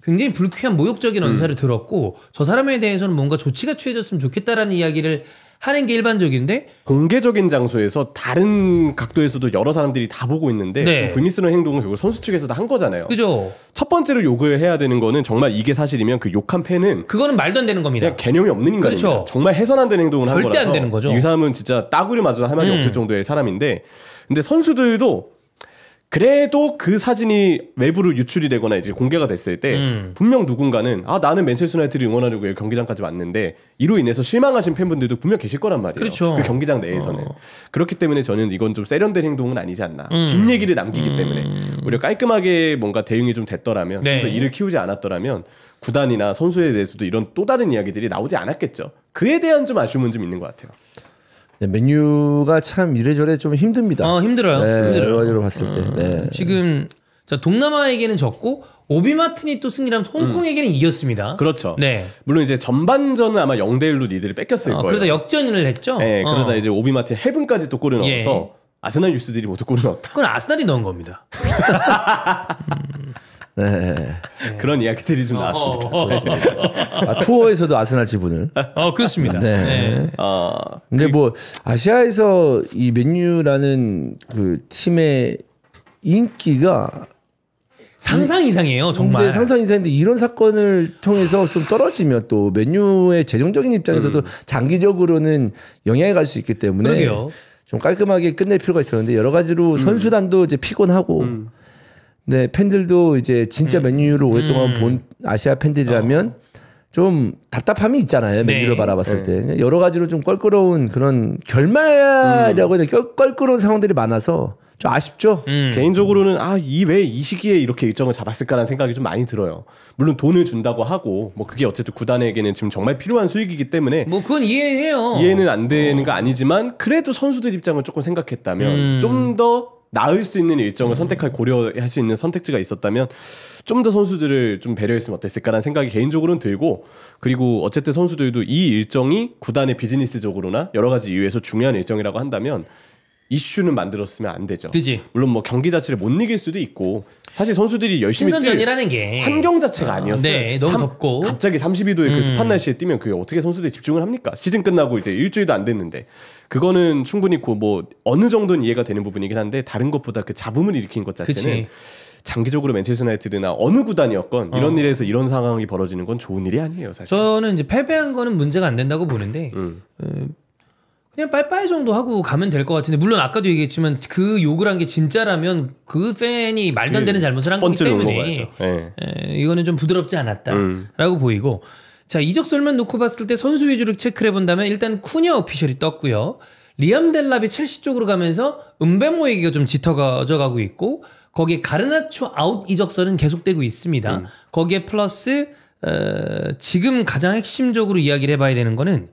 굉장히 불쾌한 모욕적인 언사를 들었고 저 사람에 대해서는 뭔가 조치가 취해졌으면 좋겠다라는 이야기를 하는 게 일반적인데 공개적인 장소에서 다른 각도에서도 여러 사람들이 다 보고 있는데 네. 불미스러운 행동을 결국 선수 측에서 다 한 거잖아요. 그죠? 첫 번째로 욕을 해야 되는 거는 정말 이게 사실이면 그 욕한 팬은 그거는 말도 안 되는 겁니다. 그냥 개념이 없는 인간입니다. 그렇죠. 정말 해선 안 되는 행동을 한 절대 거라서 안 되는 거죠. 이 사람은 진짜 따구리 맞아도 할 말이 없을 정도의 사람인데 근데 선수들도 그래도 그 사진이 외부로 유출이 되거나 이제 공개가 됐을 때 분명 누군가는 나는 맨체스터 유나이티드를 응원하려고 경기장까지 왔는데 이로 인해서 실망하신 팬분들도 분명 계실 거란 말이에요. 그렇죠. 그 경기장 내에서는. 그렇기 때문에 저는 이건 좀 세련된 행동은 아니지 않나. 뒷얘기를 남기기 때문에 오히려 깔끔하게 뭔가 대응이 좀 됐더라면 좀 더 일을 키우지 않았더라면 구단이나 선수에 대해서도 이런 또 다른 이야기들이 나오지 않았겠죠. 그에 대한 좀 아쉬움은 좀 있는 것 같아요. 네, 맨유가 참 이래저래 좀 힘듭니다. 힘들어요. 네, 힘들어요. 여러 가지로 봤을 때. 네. 지금 자, 동남아에게는 졌고 오비 마틴이 또 승리하면 홍콩에게는 이겼습니다. 그렇죠. 네. 물론 이제 전반전은 아마 0대1로 니들이 뺏겼을 거예요. 그러다 역전을 했죠. 네, 그러다 이제 오비 마틴 헤븐까지 또 골을 넣어서 아스날 유스들이 모두 골을 넣었다. 그건 아스날이 넣은 겁니다. 네. 그런 이야기들이 좀 나왔습니다. 투어에서도 아스날 지분을. 그렇습니다. 네. 근데 뭐 아시아에서 이 맨유라는 그 팀의 인기가 상상 이상이에요, 정말. 근데 상상 이상인데 이런 사건을 통해서 좀 떨어지면 또 맨유의 재정적인 입장에서도 장기적으로는 영향이 갈 수 있기 때문에 그러게요. 좀 깔끔하게 끝낼 필요가 있었는데 여러 가지로 선수단도 이제 피곤하고 네, 팬들도 이제 진짜 맨유를 오랫동안 본 아시아 팬들이라면 좀 답답함이 있잖아요. 맨유를 바라봤을 때. 여러 가지로 좀 껄끄러운 그런 결말이라고 해야 되나 껄끄러운 상황들이 많아서 좀 아쉽죠. 개인적으로는 왜 이 시기에 이렇게 일정을 잡았을까라는 생각이 좀 많이 들어요. 물론 돈을 준다고 하고 뭐 그게 어쨌든 구단에게는 지금 정말 필요한 수익이기 때문에 뭐 그건 이해해요. 이해는 안 되는 거 아니지만 그래도 선수들 입장을 조금 생각했다면 좀 더 나을 수 있는 일정을 고려할 수 있는 선택지가 있었다면 좀 더 선수들을 좀 배려했으면 어땠을까라는 생각이 개인적으로는 들고 그리고 어쨌든 선수들도 이 일정이 구단의 비즈니스적으로나 여러 가지 이유에서 중요한 일정이라고 한다면 이슈는 만들었으면 안 되죠. 그치. 물론 뭐 경기 자체를 못 이길 수도 있고 사실 선수들이 열심히 신선전이라는 게 환경 자체가 아니었어요. 네, 너무 덥고 갑자기 32도의 그 습한 날씨에 뛰면 그게 어떻게 선수들이 집중을 합니까? 시즌 끝나고 이제 일주일도 안 됐는데 그거는 충분히 뭐 어느 정도는 이해가 되는 부분이긴 한데 다른 것보다 그 잡음을 일으킨 것 자체는 그치. 장기적으로 맨체스터 유나이티드나 어느 구단이었건 이런 일에서 이런 상황이 벌어지는 건 좋은 일이 아니에요, 사실. 저는 이제 패배한 거는 문제가 안 된다고 보는데 그냥 빠이빠이 정도 하고 가면 될 것 같은데 물론 아까도 얘기했지만 그 욕을 한 게 진짜라면 그 팬이 말도 안 되는 잘못을 한 거기 때문에 이거는 좀 부드럽지 않았다라고 보이고 자 이적설만 놓고 봤을 때 선수 위주로 체크를 해본다면 일단 쿠냐 오피셜이 떴고요. 리암 델랍이 첼시 쪽으로 가면서 은베모 얘기가 좀 짙어져 가고 있고 거기에 가르나초 아웃 이적설은 계속되고 있습니다. 거기에 플러스 지금 가장 핵심적으로 이야기를 해봐야 되는 거는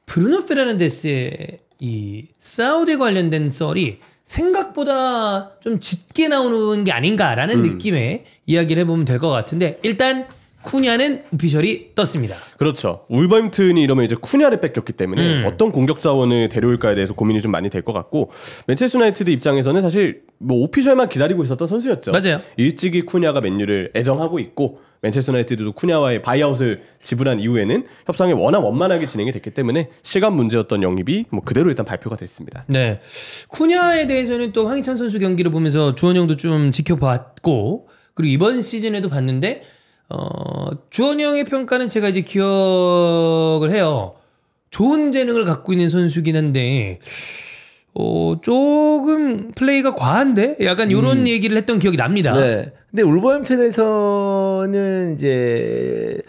브루노 페르난데스의 이 사우디 관련된 썰이 생각보다 좀 짙게 나오는 게 아닌가라는 느낌의 이야기를 해보면 될 것 같은데 일단 쿠냐는 오피셜이 떴습니다. 그렇죠. 울버햄튼이 이러면 이제 쿠냐를 뺏겼기 때문에 어떤 공격 자원을 데려올까에 대해서 고민이 좀 많이 될 것 같고 맨체스터 유나이티드 입장에서는 사실 뭐 오피셜만 기다리고 있었던 선수였죠. 맞아요. 일찍이 쿠냐가 맨유를 애정하고 있고 맨체스터 유나이티드도 쿠냐와의 바이아웃을 지불한 이후에는 협상이 워낙 원만하게 진행이 됐기 때문에 시간 문제였던 영입이 뭐 그대로 일단 발표가 됐습니다. 네, 쿠냐에 대해서는 또 황희찬 선수 경기를 보면서 주원 형도 좀 지켜봤고 그리고 이번 시즌에도 봤는데 주원 형의 평가는 제가 이제 기억을 해요. 좋은 재능을 갖고 있는 선수긴 한데 조금 플레이가 과한데? 약간 이런 얘기를 했던 기억이 납니다. 네. 근데 울버햄튼에서는 이제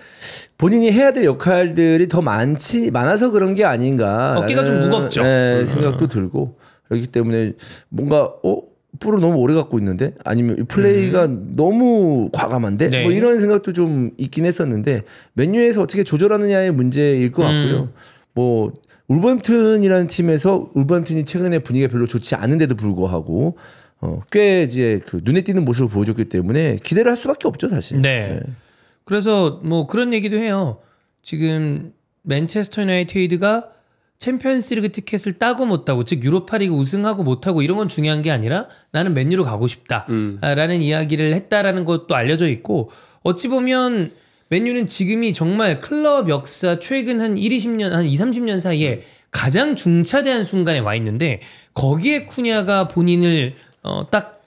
본인이 해야 될 역할들이 더 많아서 그런 게 아닌가. 어깨가 좀 무겁죠. 네, 생각도 들고 그렇기 때문에 뭔가 볼을 너무 오래 갖고 있는데 아니면 플레이가 너무 과감한데 네. 뭐 이런 생각도 좀 있긴 했었는데 맨유에서 어떻게 조절하느냐의 문제일 것 같고요. 뭐 울버햄튼이라는 팀에서 울버햄튼이 최근에 분위기가 별로 좋지 않은데도 불구하고 꽤 이제 그 눈에 띄는 모습을 보여줬기 때문에 기대를 할 수밖에 없죠 사실. 네. 그래서 뭐 그런 얘기도 해요. 지금 맨체스터 유나이티드가 챔피언스리그 티켓을 따고 못 따고 즉 유로파리그 우승하고 못 하고 이런 건 중요한 게 아니라 나는 맨유로 가고 싶다라는 이야기를 했다라는 것도 알려져 있고 어찌 보면 맨유는 지금이 정말 클럽 역사 최근 한 20년 한 30년 사이에 가장 중차대한 순간에 와 있는데 거기에 쿠냐가 본인을 딱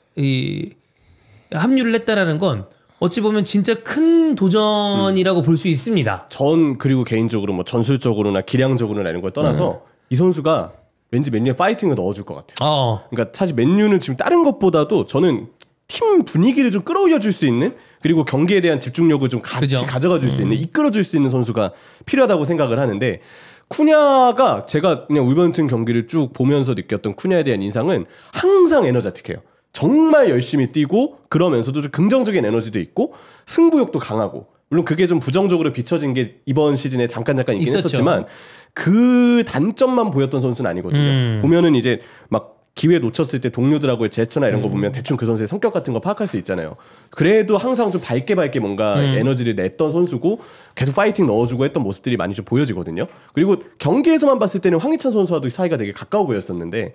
합류를 했다라는 건 어찌 보면 진짜 큰 도전이라고 볼 수 있습니다. 전 그리고 개인적으로 뭐 전술적으로나 기량적으로나 이런 걸 떠나서 이 선수가 왠지 맨유에 파이팅을 넣어줄 것 같아요. 그러니까 사실 맨유는 지금 다른 것보다도 저는 팀 분위기를 좀 끌어올려줄 수 있는 그리고 경기에 대한 집중력을 좀 같이 그죠? 가져가줄 수 있는 이끌어줄 수 있는 선수가 필요하다고 생각을 하는데 쿠냐가 제가 그냥 울버햄튼 경기를 쭉 보면서 느꼈던 쿠냐에 대한 인상은 항상 에너제틱해요. 정말 열심히 뛰고 그러면서도 좀 긍정적인 에너지도 있고 승부욕도 강하고 물론 그게 좀 부정적으로 비춰진 게 이번 시즌에 잠깐 있긴 있었죠. 했었지만 그 단점만 보였던 선수는 아니거든요. 보면은 이제 막 기회 놓쳤을 때 동료들하고의 제스처나 이런 거 보면 대충 그 선수의 성격 같은 거 파악할 수 있잖아요. 그래도 항상 좀 밝게 뭔가 에너지를 냈던 선수고 계속 파이팅 넣어주고 했던 모습들이 많이 좀 보여지거든요. 그리고 경기에서만 봤을 때는 황희찬 선수와도 사이가 되게 가까워 보였었는데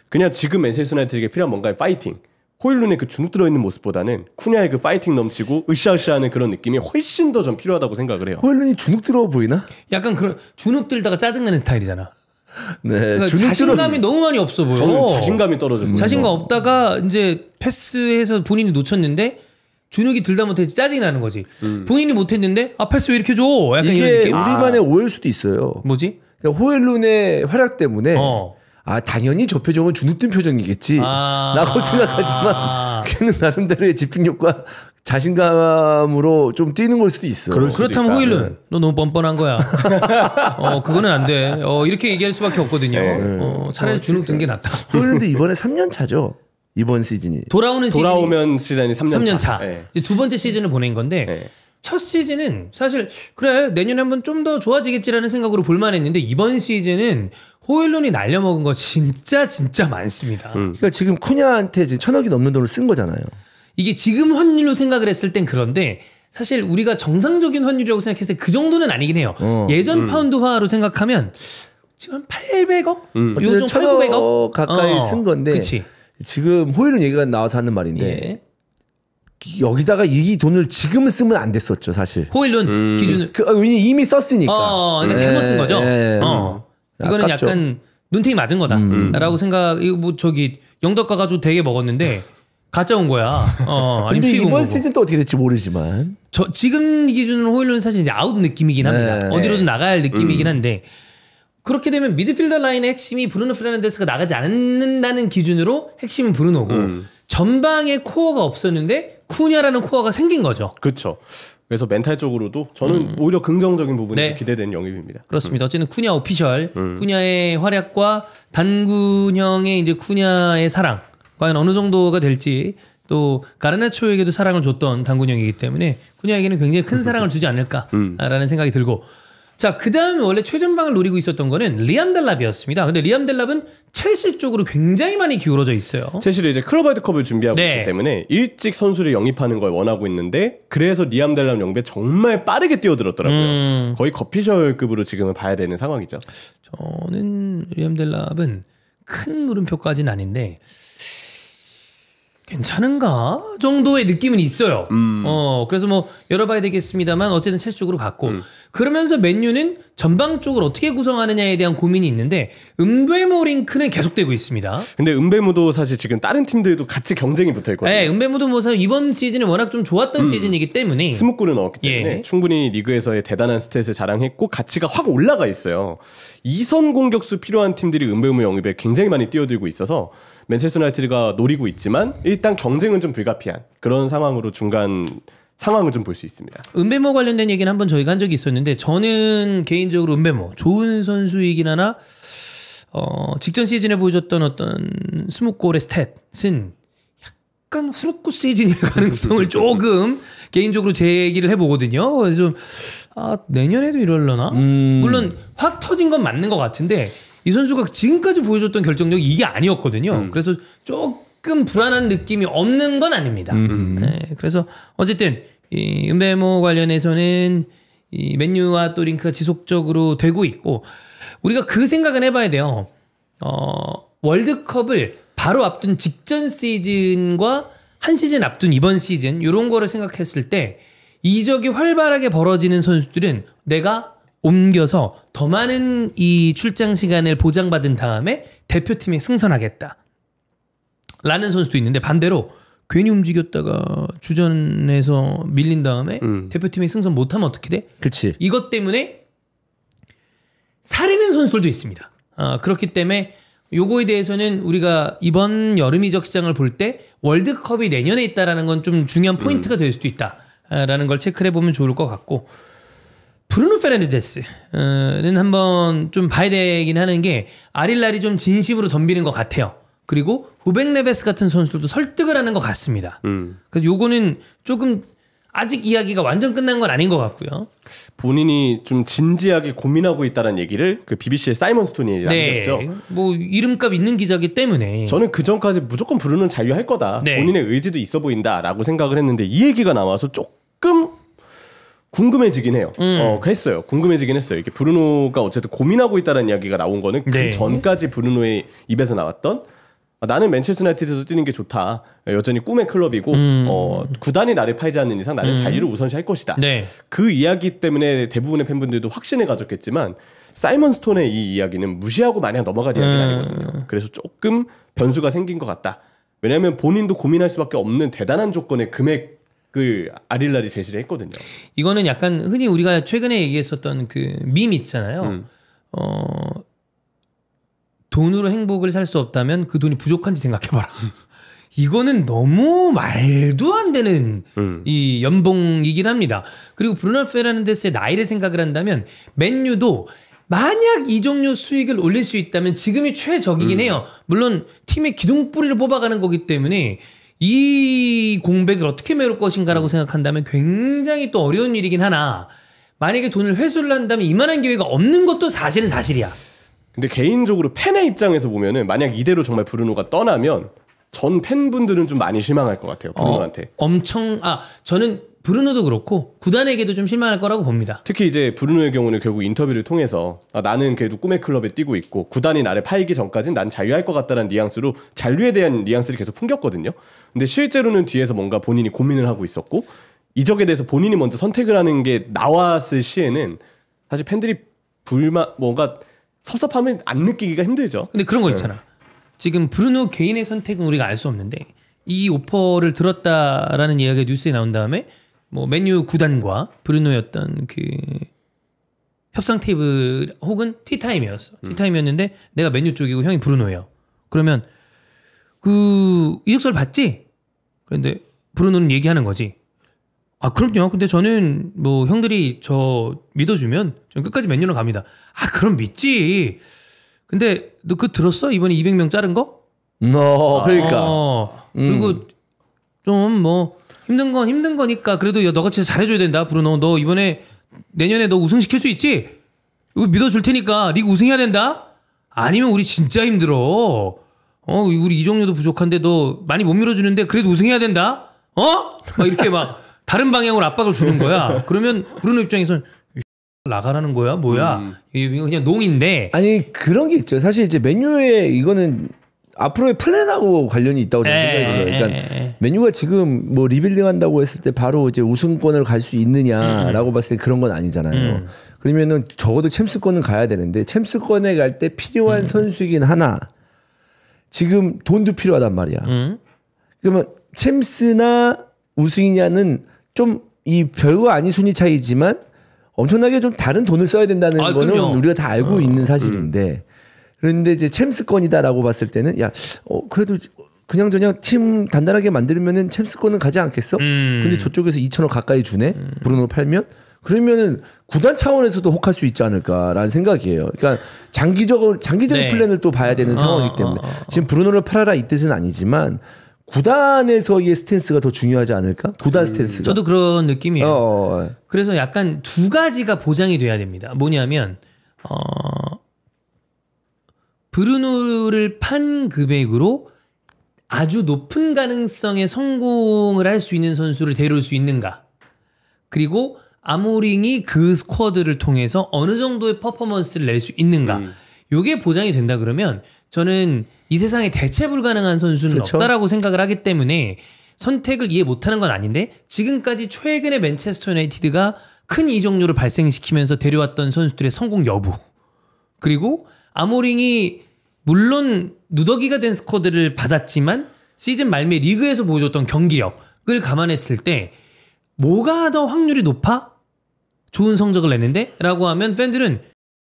그냥 지금 맨체스터 유나이티드에게 필요한 뭔가의 파이팅 호일룬의 그 주눅 들어있는 모습보다는 쿠냐의 그 파이팅 넘치고 으쌰으쌰하는 그런 느낌이 훨씬 더 좀 필요하다고 생각을 해요. 호일룬이 주눅 들어 보이나? 약간 그런 주눅 들다가 짜증나는 스타일이잖아. 네, 그러니까 자신감이 너무 많이 없어 보여. 저는 자신감이 떨어져. 자신감 없다가 이제 패스해서 본인이 놓쳤는데 주눅이 들다 못해 짜증이 나는 거지. 본인이 못했는데 패스 왜 이렇게 줘? 약간 이게 이런 느낌. 우리만의 오해일 수도 있어요. 뭐지? 그러니까 호일룬의 활약 때문에 당연히 저 표정은 주눅 든 표정이겠지 라고 생각하지만 걔는 나름대로의 집중력과 자신감으로 좀 뛰는 걸 수도 있어. 그렇다면 호일룬 너 너무 뻔뻔한 거야. 그거는 안 돼. 이렇게 얘기할 수밖에 없거든요. 차라리 주눅 든 게 낫다. 호일룬도 이번에 3년 차죠. 이번 시즌이 돌아오면 시즌이 3년 차. 네. 이제 두 번째 시즌을 보낸 건데 네. 첫 시즌은 사실 그래 내년에 한번 좀 더 좋아지겠지라는 생각으로 볼만했는데 이번 시즌은 호일룬이 날려먹은 거 진짜 많습니다. 그러니까 지금 쿠냐한테 지금 1,000억이 넘는 돈을 쓴 거잖아요. 이게 지금 환율로 생각을 했을 땐 그런데 사실 우리가 정상적인 환율이라고 생각했을 때 그 정도는 아니긴 해요. 예전 파운드화로 생각하면 지금 한 800억? 요즘 1,000억 가까이 쓴 건데 그치. 지금 호일룬 얘기가 나와서 하는 말인데 예. 여기다가 이 돈을 지금 쓰면 안 됐었죠 사실. 호일룬 기준은 이미 썼으니까. 그러니까 잘못 쓴 거죠. 이거는 아깝죠. 약간 눈탱이 맞은 거다라고 생각. 이거 뭐 저기 영덕 가가지고 되게 먹었는데 가짜 온 거야. 근데 이번 시즌 또 어떻게 될지 모르지만. 지금 기준으로 호일룬은 사실 이제 아웃 느낌이긴 합니다. 어디로든 나가야 할 느낌이긴 한데. 그렇게 되면 미드필더 라인의 핵심이 브루노 페르난데스가 나가지 않는다는 기준으로 핵심은 브루노고 전방에 코어가 없었는데 쿠냐라는 코어가 생긴 거죠. 그렇죠. 그래서 멘탈적으로도 저는 오히려 긍정적인 부분이 기대되는 영입입니다. 그렇습니다. 어쨌든 쿠냐 오피셜, 쿠냐의 활약과 단군형의 이제 쿠냐의 사랑 과연 어느 정도가 될지 또 가르나초에게도 사랑을 줬던 단군형이기 때문에 쿠냐에게는 굉장히 큰 사랑을 주지 않을까라는 생각이 들고 자, 그 다음에 원래 최전방을 노리고 있었던 거는 리암 델랍이었습니다. 근데 리암 델랍은 첼시 쪽으로 굉장히 많이 기울어져 있어요. 첼시를 이제 클럽 월드컵을 준비하고 있기 때문에 일찍 선수를 영입하는 걸 원하고 있는데 그래서 리암 델랍 영입에 정말 빠르게 뛰어들었더라고요. 거의 거피셜급으로 지금은 봐야 되는 상황이죠. 저는 리암 델랍은 큰 물음표까지는 아닌데 괜찮은가 정도의 느낌은 있어요. 그래서 뭐 열어봐야 되겠습니다만 어쨌든 첼시 쪽으로 갔고 그러면서 맨유는 전방 쪽을 어떻게 구성하느냐에 대한 고민이 있는데 은베모 링크는 계속되고 있습니다. 근데 은베모도 사실 지금 다른 팀들도 같이 경쟁이 붙어있거든요. 네, 은베모도 뭐 이번 시즌에 워낙 좀 좋았던 시즌이기 때문에 20골을 넣었기 때문에 충분히 리그에서의 대단한 스탯을 자랑했고 가치가 확 올라가 있어요. 2선 공격수 필요한 팀들이 은베모 영입에 굉장히 많이 뛰어들고 있어서 맨체스터 유나이티드가 노리고 있지만 일단 경쟁은 좀 불가피한 그런 상황으로 중간 상황을 좀 볼 수 있습니다. 은베모 관련된 얘기는 한번 저희가 한 적이 있었는데 저는 개인적으로 은베모 좋은 선수이긴 하나 직전 시즌에 보여줬던 어떤 20골의 스탯은 약간 후루쿠 시즌일 가능성을 조금 개인적으로 제기를 해보거든요. 그래서 좀 내년에도 이럴려나? 물론 확 터진 건 맞는 것 같은데 이 선수가 지금까지 보여줬던 결정력이 이게 아니었거든요. 그래서 조금 불안한 느낌이 없는 건 아닙니다. 네, 그래서 어쨌든 이 은베모 관련해서는 이 맨유와 또 링크가 지속적으로 되고 있고 우리가 그 생각은 해봐야 돼요. 월드컵을 바로 앞둔 직전 시즌과 한 시즌 앞둔 이번 시즌 이런 거를 생각했을 때 이적이 활발하게 벌어지는 선수들은 내가 옮겨서 더 많은 이 출장 시간을 보장받은 다음에 대표팀에 승선하겠다. 라는 선수도 있는데 반대로 괜히 움직였다가 주전에서 밀린 다음에 대표팀에 승선 못하면 어떻게 돼? 그치. 이것 때문에 사리는 선수들도 있습니다. 그렇기 때문에 요거에 대해서는 우리가 이번 여름 이적 시장을 볼 때 월드컵이 내년에 있다라는 건 좀 중요한 포인트가 될 수도 있다라는 걸 체크를 해보면 좋을 것 같고 브루노 페르난데스는 한번 좀 봐야 되긴 하는 게 아릴랄이 좀 진심으로 덤비는 것 같아요. 그리고 후벤 네베스 같은 선수들도 설득을 하는 것 같습니다. 그래서 요거는 조금 아직 이야기가 완전 끝난 건 아닌 것 같고요. 본인이 좀 진지하게 고민하고 있다는 얘기를 그 BBC의 사이먼 스톤이 남겼죠. 뭐 이름값 있는 기자기 때문에 저는 그 전까지 무조건 브루노는 자유할 거다. 본인의 의지도 있어 보인다라고 생각을 했는데 이 얘기가 나와서 조금 궁금해지긴 해요. 했어요. 궁금해지긴 했어요. 이게 브루노가 어쨌든 고민하고 있다는 이야기가 나온 거는 그 전까지 브루노의 입에서 나왔던 나는 맨체스터 유나이티드에서 뛰는 게 좋다. 여전히 꿈의 클럽이고 구단이 나를 팔지 않는 이상 나는 자유를 우선시할 것이다. 그 이야기 때문에 대부분의 팬분들도 확신을 가졌겠지만 사이먼 스톤의 이 이야기는 무시하고 마냥 넘어갈 이야기는 아니거든요. 그래서 조금 변수가 생긴 것 같다. 왜냐하면 본인도 고민할 수밖에 없는 대단한 조건의 금액을 아릴랄이 제시를 했거든요. 이거는 약간 흔히 우리가 최근에 얘기했었던 그 밈 있잖아요. 돈으로 행복을 살 수 없다면 그 돈이 부족한지 생각해봐라. 이거는 너무 말도 안 되는 이 연봉이긴 합니다. 그리고 브루노 페르난데스의 나이를 생각을 한다면 맨유도 만약 이 종류 수익을 올릴 수 있다면 지금이 최적이긴 해요. 물론 팀의 기둥뿌리를 뽑아가는 거기 때문에 이 공백을 어떻게 메울 것인가라고 생각한다면 굉장히 또 어려운 일이긴 하나 만약에 돈을 회수를 한다면 이만한 기회가 없는 것도 사실은 사실이야. 근데 개인적으로 팬의 입장에서 보면은 만약 이대로 정말 브루노가 떠나면 전 팬분들은 좀 많이 실망할 것 같아요. 브루노한테. 엄청 저는 브루노도 그렇고 구단에게도 좀 실망할 거라고 봅니다. 특히 이제 브루노의 경우는 결국 인터뷰를 통해서 나는 그래도 꿈의 클럽에 뛰고 있고 구단이 나를 팔기 전까지는 난 잔류할 것 같다는 뉘앙스로 잔류에 대한 뉘앙스를 계속 풍겼거든요. 근데 실제로는 뒤에서 뭔가 본인이 고민을 하고 있었고 이적에 대해서 본인이 먼저 선택을 하는 게 나왔을 시에는 사실 팬들이 뭔가 섭섭함을 안 느끼기가 힘들죠. 근데 그런 거 있잖아. 지금 브루노 개인의 선택은 우리가 알 수 없는데 이 오퍼를 들었다라는 이야기가 뉴스에 나온 다음에 뭐 맨유 구단과 브루노의 어떤 그 협상 테이블 혹은 티타임이었어. 티타임이었는데 내가 맨유 쪽이고 형이 브루노예요. 그러면 그 이적서를 받지? 그런데 브루노는 얘기하는 거지. 아 그럼요. 근데 저는 뭐 형들이 저 믿어주면 전 끝까지 맨유로 갑니다. 아 그럼 믿지. 근데 너 그거 들었어? 이번에 200명 자른 거? 그러니까. 그리고 좀 뭐 힘든 건 힘든 거니까 그래도 너같이 잘해줘야 된다. 브루노 너 이번에 내년에 너 우승시킬 수 있지? 이거 믿어줄 테니까 리그 우승해야 된다? 아니면 우리 진짜 힘들어. 우리 이적료도 부족한데 너 많이 못 밀어주는데 그래도 우승해야 된다? 막 이렇게 막 다른 방향으로 압박을 주는 거야. 그러면 브루노 입장에서는 나가라는 거야? 뭐야? 이거 그냥 농인데. 아니 그런 게 있죠. 사실 이제 맨유의 이거는 앞으로의 플랜하고 관련이 있다고 저는 생각이 들어요. 그러니까 맨유가 지금 뭐 리빌딩 한다고 했을 때 바로 이제 우승권을 갈 수 있느냐라고 봤을 때 그런 건 아니잖아요. 그러면은 적어도 챔스권은 가야 되는데 챔스권에 갈 때 필요한 선수이긴 하나 지금 돈도 필요하단 말이야. 그러면 챔스나 우승이냐는 좀 이 별거 아닌 순위 차이지만 엄청나게 좀 다른 돈을 써야 된다는 거는 그럼요. 우리가 다 알고 있는 사실인데 그런데 이제 챔스권이다라고 봤을 때는 야 그래도 그냥저냥 팀 단단하게 만들면은 챔스권은 가지 않겠어? 근데 저쪽에서 2천억 가까이 주네. 브루노 팔면 그러면은 구단 차원에서도 혹할 수 있지 않을까라는 생각이에요. 그러니까 장기적인 네. 플랜을 또 봐야 되는 상황이기 때문에 지금 브루노를 팔아라 이 뜻은 아니지만 구단에서의 스탠스가 더 중요하지 않을까? 구단 스탠스가. 저도 그런 느낌이에요. 그래서 약간 두 가지가 보장이 돼야 됩니다. 뭐냐면 브루노를 판 금액으로 아주 높은 가능성의 성공을 할 수 있는 선수를 데려올 수 있는가. 그리고 아모링이 그 스쿼드를 통해서 어느 정도의 퍼포먼스를 낼 수 있는가. 요게 보장이 된다 그러면 저는 이 세상에 대체 불가능한 선수는 그렇죠? 없다라고 생각을 하기 때문에 선택을 이해 못하는 건 아닌데 지금까지 최근에 맨체스터 유나이티드가 큰 이적료를 발생시키면서 데려왔던 선수들의 성공 여부 그리고 아모링이 물론 누더기가 된 스쿼드를 받았지만 시즌 말미에 리그에서 보여줬던 경기력을 감안했을 때 뭐가 더 확률이 높아? 좋은 성적을 냈는데? 라고 하면 팬들은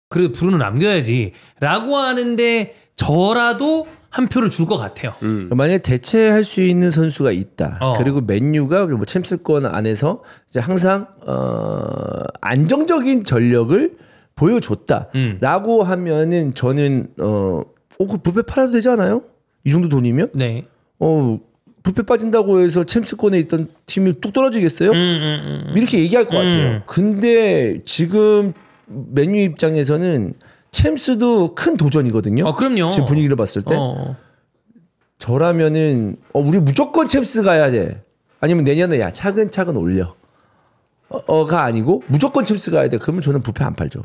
그래 브루노 남겨야지 라고 하는데 저라도 한 표를 줄 것 같아요. 만약에 대체할 수 있는 선수가 있다. 그리고 맨유가 뭐 챔스권 안에서 이제 항상 안정적인 전력을 보여줬다라고 하면은 저는 그 뷔페 팔아도 되지 않아요? 이 정도 돈이면? 네. 뷔페 빠진다고 해서 챔스권에 있던 팀이 뚝 떨어지겠어요? 이렇게 얘기할 것 같아요. 근데 지금 맨유 입장에서는 챔스도 큰 도전이거든요. 그럼요. 지금 분위기를 봤을 때. 저라면은 우리 무조건 챔스 가야 돼. 아니면 내년에 야 차근차근 올려. 가 아니고 무조건 챔스 가야 돼. 그러면 저는 뷔페 안 팔죠.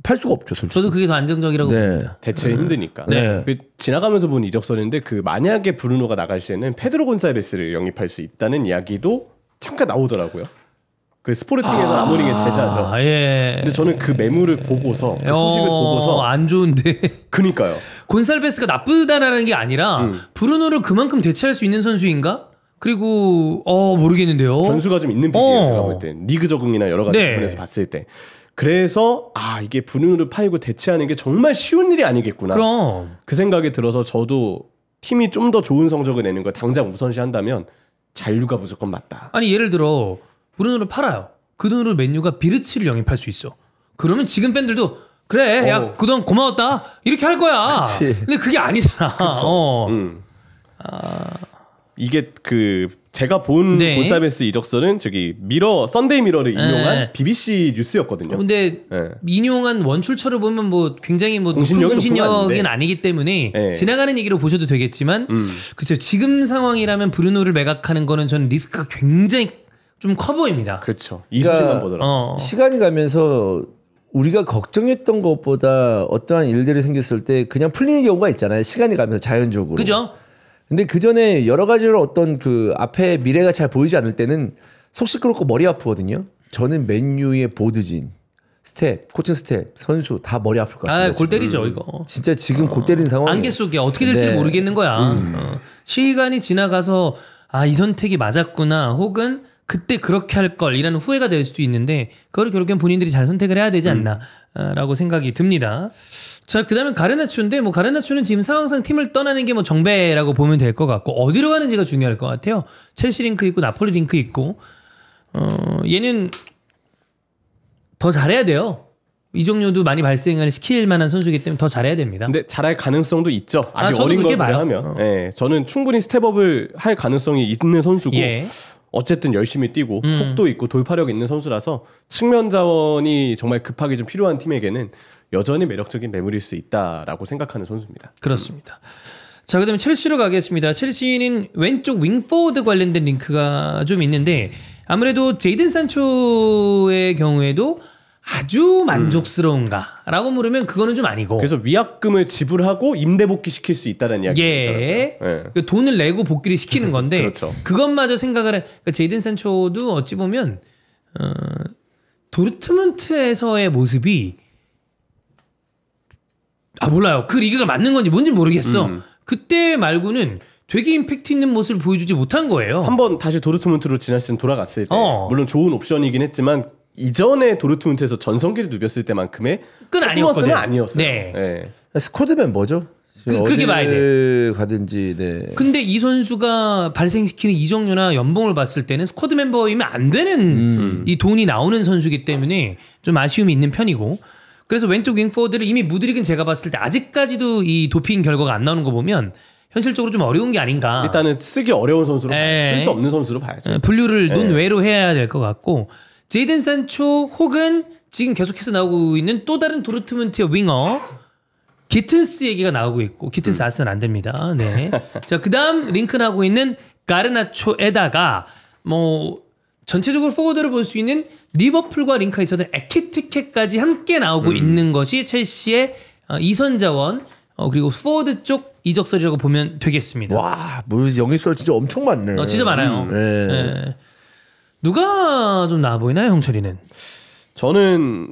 팔 수가 없죠, 솔직히. 저도 그게 더 안정적이라고 봅니다. 대체 힘드니까. 네. 지나가면서 본 이적설인데 그 만약에 브루노가 나갈 시에는 페드로 곤살베스를 영입할 수 있다는 이야기도 잠깐 나오더라고요. 그 스포르팅에서 아모링의 제자죠. 예. 근데 저는 그 매물을 보고서 그 소식을 보고서 안 좋은데. 그니까요. 곤살베스가 나쁘다라는 게 아니라 브루노를 그만큼 대체할 수 있는 선수인가? 그리고 모르겠는데요. 변수가 좀 있는 픽이에요. 제가 볼 때 리그 적응이나 여러 가지 부분에서 봤을 때. 그래서 이게 브루노를 팔고 대체하는 게 정말 쉬운 일이 아니겠구나. 그럼. 그 생각이 들어서 저도 팀이 좀 더 좋은 성적을 내는 걸 당장 우선시한다면 잔류가 무조건 맞다. 아니 예를 들어 브루노를 팔아요. 그 돈으로 맨유가 비르치를 영입할 수 있어. 그러면 지금 팬들도 그래 야 그동안 고마웠다 이렇게 할 거야. 그치. 근데 그게 아니잖아. 이게 제가 본 곤살베스 이적설은 저기 선데이 미러를 인용한 BBC 뉴스였거든요. 근데 인용한 원출처를 보면 뭐 굉장히 뭐 공신력은 아니기 때문에 지나가는 얘기로 보셔도 되겠지만 글쎄요 지금 상황이라면 브루노를 매각하는 거는 저는 리스크가 굉장히 좀 커 보입니다. 그렇죠. 이 소식만 보더라고요. 시간이 가면서 우리가 걱정했던 것보다 어떠한 일들이 생겼을 때 그냥 풀리는 경우가 있잖아요. 시간이 가면서 자연적으로. 그죠? 근데 그 전에 여러 가지로 어떤 그 앞에 미래가 잘 보이지 않을 때는 속 시끄럽고 머리 아프거든요. 저는 맨유의 보드진, 스텝, 코칭 스텝, 선수 다 머리 아플 것 같습니다. 골 때리죠 이거. 진짜 지금 골 때리는 상황. 안개 속에 어떻게 될지 모르겠는 거야. 시간이 지나가서 이 선택이 맞았구나 혹은 그때 그렇게 할 걸이라는 후회가 될 수도 있는데 그걸 결국엔 본인들이 잘 선택을 해야 되지 않나라고 생각이 듭니다. 자, 그다음에 가르나초인데 뭐 가르나초는 지금 상황상 팀을 떠나는 게 뭐 정배라고 보면 될 것 같고 어디로 가는지가 중요할 것 같아요. 첼시 링크 있고 나폴리 링크 있고 얘는 더 잘해야 돼요. 이적료도 많이 발생을 시킬 만한 선수이기 때문에 더 잘해야 됩니다. 근데 잘할 가능성도 있죠. 아직 어린 걸 하면. 예, 저는 충분히 스텝업을 할 가능성이 있는 선수고 어쨌든 열심히 뛰고 속도 있고 돌파력 있는 선수라서 측면 자원이 정말 급하게 좀 필요한 팀에게는 여전히 매력적인 매물일 수 있다라고 생각하는 선수입니다. 그렇습니다. 자, 그다음에 첼시로 가겠습니다. 첼시는 왼쪽 윙포워드 관련된 링크가 좀 있는데 아무래도 제이든 산초의 경우에도 아주 만족스러운가라고 물으면 그거는 좀 아니고. 그래서 위약금을 지불하고 임대 복귀 시킬 수 있다는 이야기가 있더라고요. 그 돈을 내고 복귀를 시키는 건데 그렇죠. 그것마저 생각을 해. 그러니까 제이든 산초도 어찌 보면 도르트문트에서의 모습이 몰라요. 그 리그가 맞는 건지 뭔지 모르겠어. 그때 말고는 되게 임팩트 있는 모습을 보여주지 못한 거예요. 한번 다시 도르트문트로 지난 시즌 돌아갔을 때 물론 좋은 옵션이긴 했지만 이전에 도르트문트에서 전성기를 누볐을 때만큼의 끈 아니었거든요. 아니었어요. 네. 스쿼드 멤버죠. 그렇게 봐야 돼. 가든지. 네. 근데 이 선수가 발생시키는 이적료나 연봉을 봤을 때는 스쿼드 멤버이면 안 되는 이 돈이 나오는 선수이기 때문에 좀 아쉬움이 있는 편이고. 그래서 왼쪽 윙포워드를 이미 무드릭은 제가 봤을 때 아직까지도 이 도핑 결과가 안 나오는 거 보면 현실적으로 좀 어려운 게 아닌가. 일단은 쓰기 어려운 선수로 쓸 수 없는 선수로 봐야죠. 분류를 논외로 해야 될 것 같고 제이든 산초 혹은 지금 계속해서 나오고 있는 또 다른 도르트문트의 윙어 기튼스 얘기가 나오고 있고 기튼스 아스는 안 됩니다. 네. 자, 그다음 링크하고 있는 가르나초에다가 뭐 전체적으로 포워드를 볼 수 있는 리버풀과 링크가 있었던 에키티케까지 함께 나오고 있는 것이 첼시의 이선 자원 그리고 포워드 쪽 이적설이라고 보면 되겠습니다. 와, 뭐 영입설 진짜 엄청 많네. 진짜 많아요. 네. 누가 좀 나아 보이나요, 형철이는? 저는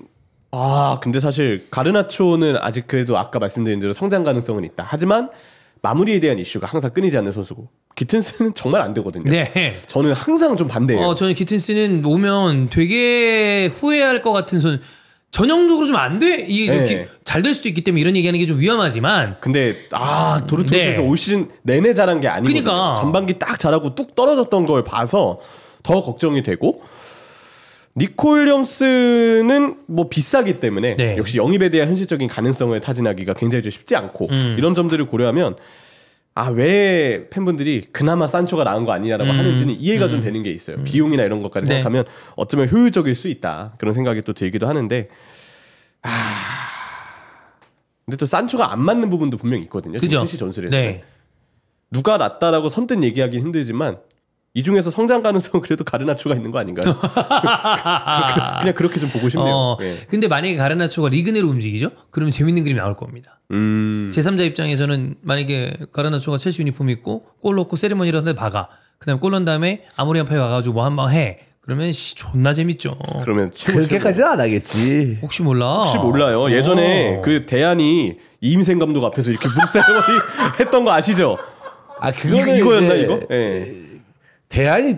근데 사실 가르나초는 아직 그래도 아까 말씀드린 대로 성장 가능성은 있다. 하지만 마무리에 대한 이슈가 항상 끊이지 않는 선수고 기튼스는 정말 안 되거든요. 네. 저는 항상 좀 반대예요. 저는 기튼스는 오면 되게 후회할 것 같은 선수. 전형적으로 좀 안 돼. 이게 잘 될 수도 있기 때문에 이런 얘기하는 게 좀 위험하지만. 근데 도르트문트에서 올 시즌 내내 잘한 게 아니거든요. 그러니까. 전반기 딱 잘하고 뚝 떨어졌던 걸 봐서 더 걱정이 되고. 니콜 윌리엄스는 뭐 비싸기 때문에 역시 영입에 대한 현실적인 가능성을 타진하기가 굉장히 좀 쉽지 않고 이런 점들을 고려하면 왜 팬분들이 그나마 산초가 나은 거 아니냐라고 하는지는 이해가 좀 되는 게 있어요. 비용이나 이런 것까지 생각하면 어쩌면 효율적일 수 있다. 그런 생각이 또 들기도 하는데 근데 또 산초가 안 맞는 부분도 분명히 있거든요. 첼시 전술에서 누가 낫다라고 선뜻 얘기하기 힘들지만 이 중에서 성장 가능성은 그래도 가르나초가 있는 거 아닌가요? 그냥 그렇게 좀 보고 싶네요. 근데 만약에 가르나초가 리그 내로 움직이죠? 그러면 재밌는 그림이 나올 겁니다. 제3자 입장에서는 만약에 가르나초가 첼시 유니폼 입고 골 넣고 세리머니를 한데 박아. 그다음에 골 넣은 다음에 아모리안파에 가가지고 뭐 한번 해. 그러면 존나 재밌죠. 그러면 그렇게까지는 안 하겠지. 혹시 몰라요. 예전에 그 대안이 이임생 감독 앞에서 이렇게 무릎 세리머니 했던 거 아시죠? 그거는 이거였나 이거? 대안이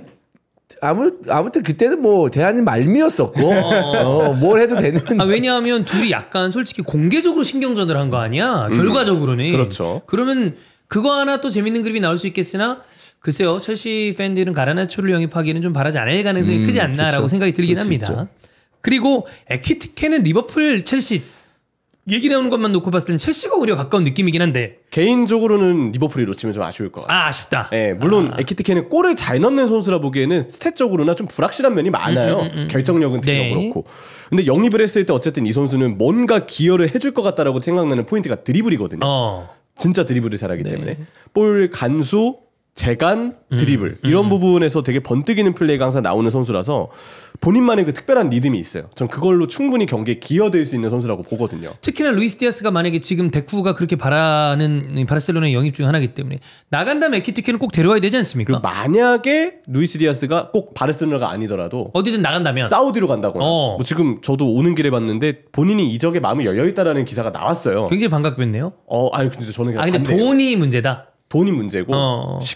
아무튼 그때는 뭐 대안이 말미였었고 뭘 해도 되는. 왜냐하면 둘이 약간 솔직히 공개적으로 신경전을 한 거 아니야. 결과적으로는. 그렇죠. 그러면 그거 하나 또 재밌는 그림이 나올 수 있겠으나 글쎄요. 첼시 팬들은 가르나초를 영입하기는 좀 바라지 않을 가능성이 크지 않나라고 생각이 들긴 합니다. 그리고 에키티케는 리버풀, 첼시 얘기 나오는 것만 놓고 봤을 때는 첼시가 오히려 가까운 느낌이긴 한데 개인적으로는 리버풀이 놓치면 좀 아쉬울 것 같아요. 아쉽다. 물론 에키티케는 골을 잘 넣는 선수라 보기에는 스탯적으로나 좀 불확실한 면이 많아요. 결정력은 되게 그렇고. 근데 영입을 했을 때 어쨌든 이 선수는 뭔가 기여를 해줄 것 같다라고 생각나는 포인트가 드리블이거든요. 진짜 드리블을 잘하기 때문에 볼 간수 재간, 드리블 이런 부분에서 되게 번뜩이는 플레이가 항상 나오는 선수라서 본인만의 그 특별한 리듬이 있어요. 전 그걸로 충분히 경기에 기여될 수 있는 선수라고 보거든요. 특히나 루이스 디아스가 만약에 지금 데쿠가 그렇게 바라는 바르셀로나의 영입 중 하나이기 때문에 나간다면 에키티케는 꼭 데려와야 되지 않습니까? 만약에 루이스 디아스가 꼭 바르셀로나가 아니더라도 어디든 나간다면 사우디로 간다거나 뭐 지금 저도 오는 길에 봤는데 본인이 이적에 마음이 열려있다라는 기사가 나왔어요. 굉장히 반갑겠네요. 아니 근데 저는 그냥 근데 돈이 문제다. 돈이 문제고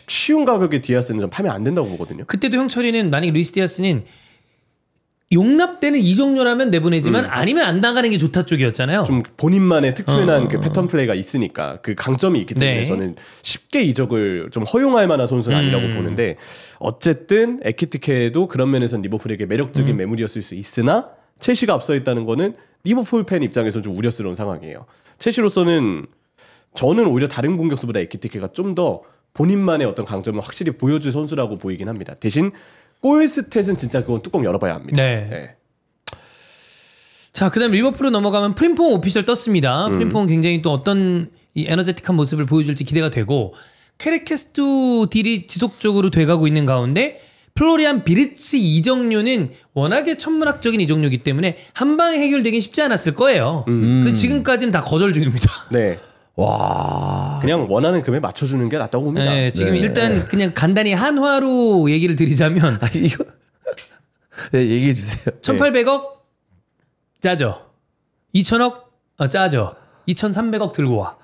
쉬운 가격에 디아스는 좀 파면 안 된다고 보거든요. 그때도 형철이는 만약에 루이스 디아스는 용납되는 이적료라면 내보내지만 아니면 안 나가는 게 좋다 쪽이었잖아요. 좀 본인만의 특출난 그 패턴 플레이가 있으니까 그 강점이 있기 때문에 네. 저는 쉽게 이적을 좀 허용할 만한 선수는 아니라고 보는데 어쨌든 에키티케도 그런 면에서는 리버풀에게 매력적인 매물이었을 수 있으나 첼시가 앞서 있다는 거는 리버풀 팬 입장에서 좀 우려스러운 상황이에요. 첼시로서는 저는 오히려 다른 공격수보다 에키티케가 좀 더 본인만의 어떤 강점을 확실히 보여줄 선수라고 보이긴 합니다. 대신 골 스탯은 진짜 그건 뚜껑 열어봐야 합니다. 네. 네. 자, 그다음 리버풀로 넘어가면 프림퐁 오피셜 떴습니다. 프림퐁은 굉장히 또 어떤 이 에너제틱한 모습을 보여줄지 기대가 되고 케레케스투 딜이 지속적으로 돼가고 있는 가운데 플로리안 비르치 이적료는 워낙에 천문학적인 이적료이기 때문에 한 방에 해결되긴 쉽지 않았을 거예요. 그래서 지금까지는 다 거절 중입니다. 네. 와. 그냥 원하는 금액 맞춰주는 게 낫다고 봅니다. 네, 지금 일단 그냥 간단히 한화로 얘기를 드리자면 이거 네, 얘기해 주세요. 1,800억 짜죠. 2,000억 짜죠. 2,300억 들고 와.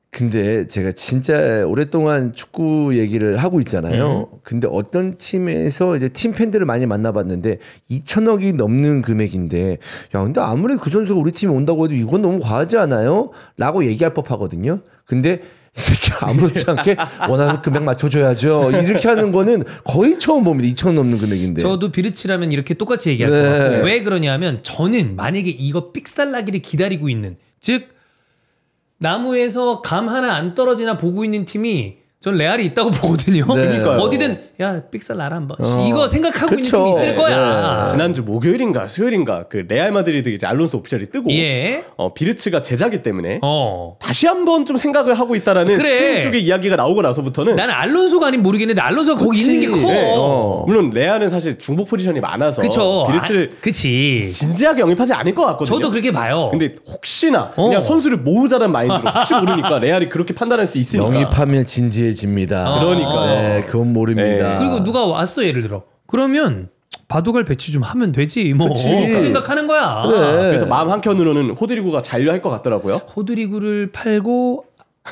근데 제가 진짜 오랫동안 축구 얘기를 하고 있잖아요. 근데 어떤 팀에서 이제 팀 팬들을 많이 만나봤는데 2천억이 넘는 금액인데 야 근데 아무리 그 선수가 우리 팀에 온다고 해도 이건 너무 과하지 않아요? 라고 얘기할 법하거든요. 근데 이 새끼 아무렇지 않게 원하는 금액 맞춰줘야죠. 이렇게 하는 거는 거의 처음 봅니다. 2천 넘는 금액인데. 저도 비르치라면 이렇게 똑같이 얘기할 것 같아요. 왜 그러냐면 저는 만약에 이거 삑살나기를 기다리고 있는 즉 나무에서 감 하나 안 떨어지나 보고 있는 팀이 전 레알이 있다고 보거든요. 그러니까요. 어디든 야 삑살 나라 한번 이거 생각하고 있는 팀이 있을 거야. 지난주 목요일인가 수요일인가 그 레알 마드리드 이제 알론소 오피셜이 뜨고 비르츠가 제자기 때문에 다시 한번 좀 생각을 하고 있다라는 스페인 쪽의 이야기가 나오고 나서부터는 나는 알론소가 아니면 모르겠는데 알론소가 거기 있는 게 커. 물론 레알은 사실 중복 포지션이 많아서 비르츠를 진지하게 영입하지 않을 것 같거든요. 저도 그렇게 봐요. 근데 혹시나 그냥 선수를 모으자는 마인드로 혹시 모르니까 레알이 그렇게 판단할 수 있으니까 영입하면 진지해집니다. 그러니까 네, 그건 모릅니다. 그리고 누가 왔어 예를 들어 그러면 바둑알 배치 좀 하면 되지 뭐 그 생각하는 거야. 그래서 마음 한켠으로는 호드리구가 잔류할 것 같더라고요. 호드리구를 팔고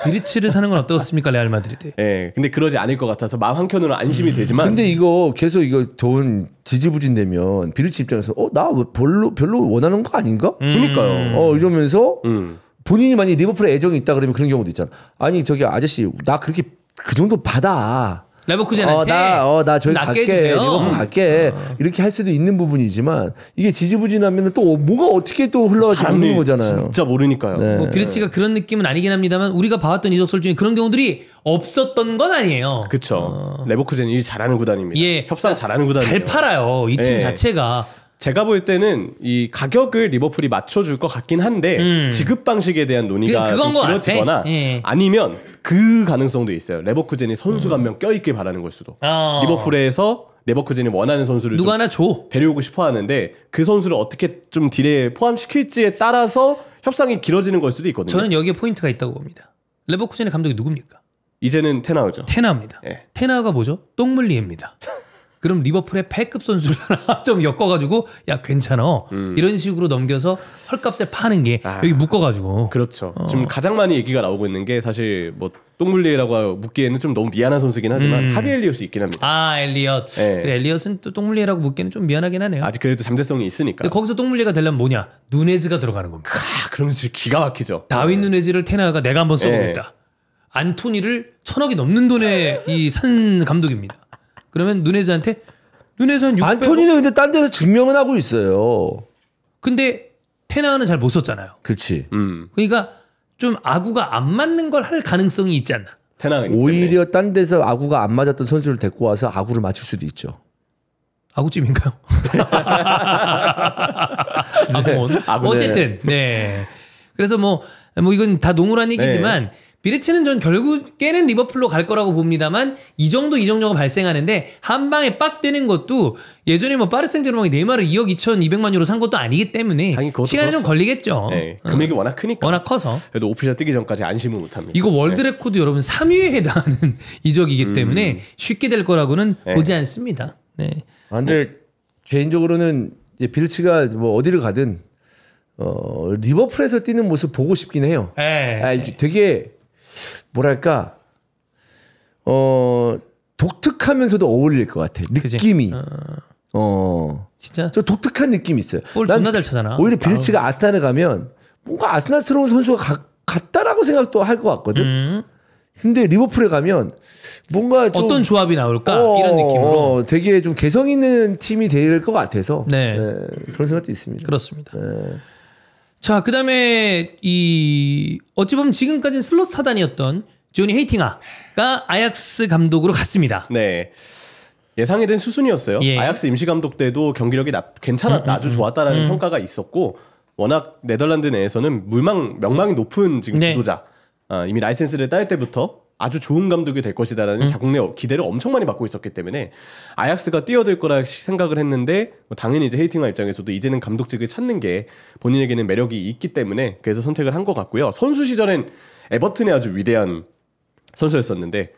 비르치를 사는 건 어떻습니까 레알 마드리드? 네, 근데 그러지 않을 것 같아서 마음 한켠으로는 안심이 되지만. 근데 이거 계속 이거 돈 지지부진되면 비르치 입장에서 나 별로 원하는 거 아닌가? 그러니까요. 이러면서 본인이 만약 리버풀에 애정이 있다 그러면 그런 경우도 있잖아. 아니 저기 아저씨 나 그렇게 그 정도 받아. 레버쿠젠한테 나 저기 갈게 해주세요. 리버풀 갈게 이렇게 할 수도 있는 부분이지만 이게 지지부진하면 또 뭐가 어떻게 또 흘러가지 않는 거잖아요. 진짜 모르니까요. 네. 뭐 비르치가 그런 느낌은 아니긴 합니다만 우리가 봐왔던 이적설 중에 그런 경우들이 없었던 건 아니에요. 그렇죠. 레버쿠젠 일 잘하는 구단입니다. 협상 잘하는 구단이에요. 잘 팔아요. 이 팀 자체가. 제가 볼 때는 이 가격을 리버풀이 맞춰줄 것 같긴 한데 지급 방식에 대한 논의가 좀 길어지거나 아니면 그 가능성도 있어요. 레버쿠젠이 선수가 한 명 껴있길 바라는 걸 수도. 리버풀에서 레버쿠젠이 원하는 선수를 누가 하나 줘. 데려오고 싶어 하는데 그 선수를 어떻게 좀 딜에 포함시킬지에 따라서 협상이 길어지는 걸 수도 있거든요. 저는 여기에 포인트가 있다고 봅니다. 레버쿠젠의 감독이 누굽니까? 이제는 테나우죠. 테나우입니다. 테나우가 뭐죠? 똥물리입니다. 그럼 리버풀의 패급 선수를 하나 좀 엮어가지고 야 괜찮아 이런 식으로 넘겨서 헐값에 파는 게 여기 묶어가지고. 그렇죠. 지금 가장 많이 얘기가 나오고 있는 게 사실 뭐 똥물리라고 묻기에는 좀 너무 미안한 선수긴 하지만 하비 엘리엇이 있긴 합니다. 엘리엇. 그래, 엘리엇은 또 똥물리라고 묻기에는 좀 미안하긴 하네요. 아직 그래도 잠재성이 있으니까. 근데 거기서 똥물리가 되려면 뭐냐? 누네즈가 들어가는 겁니다. 그럼 진짜 기가 막히죠. 다윈 누네즈를 테나우가 내가 한번 써보겠다. 안토니를 1,000억이 넘는 돈에 이 산 감독입니다. 그러면 누네즈한테 누네즈는 600억. 안토니는 근데 딴 데서 증명은 하고 있어요. 근데 테나우는 잘 못 썼잖아요. 그렇지. 그러니까 좀 아구가 안 맞는 걸 할 가능성이 있지 않나. 오히려 딴 데서 아구가 안 맞았던 선수를 데리고 와서 아구를 맞출 수도 있죠. 아구찜인가요? 아구원. 어쨌든 네. 그래서 뭐 이건 다 농후란 얘기지만 비르치는 전 결국에는 리버풀로 갈 거라고 봅니다만 이 정도가 발생하는데 한 방에 빡 뜨는 것도 예전에 뭐 파리 생제르맹이 네이마르 2억 2,200만 유로 산 것도 아니기 때문에 시간이 좀 걸리겠죠. 네, 금액이 워낙 크니까. 워낙 커서. 그래도 오피셜 뜨기 전까지 안심을 못합니다. 이거 월드 레코드 여러분 3위에 해당하는 이적이기 때문에 쉽게 될 거라고는 보지 않습니다. 네. 근데 개인적으로는 이제 비르치가 뭐 어디를 가든 리버풀에서 뛰는 모습 보고 싶긴 해요. 되게 뭐랄까 독특하면서도 어울릴 것 같아. 느낌이. 진짜 저 독특한 느낌이 있어요. 볼 존나 잘 차잖아. 오히려 비르치가 아스날에 가면 뭔가 아스날스러운 선수가 같다라고 생각도 할 것 같거든. 근데 리버풀에 가면 뭔가 좀 어떤 조합이 나올까 이런 느낌으로 되게 좀 개성 있는 팀이 될 것 같아서 그런 생각도 있습니다. 그렇습니다. 자, 그다음에 이 어찌 보면 지금까지는 슬롯 사단이었던 조니 헤이팅하가 아약스 감독으로 갔습니다. 네. 예상이 된 수순이었어요. 아약스 임시 감독 때도 경기력이 괜찮았다, 아주 좋았다라는 평가가 있었고 워낙 네덜란드 내에서는 명망이 높은 지금 지도자, 이미 라이센스를 딸 때부터 아주 좋은 감독이 될 것이다라는 자국내 기대를 엄청 많이 받고 있었기 때문에 아약스가 뛰어들 거라 생각을 했는데 당연히 이제 헤이팅하 입장에서도 이제는 감독직을 찾는 게 본인에게는 매력이 있기 때문에 그래서 선택을 한 것 같고요. 선수 시절엔 에버튼의 아주 위대한 선수였었는데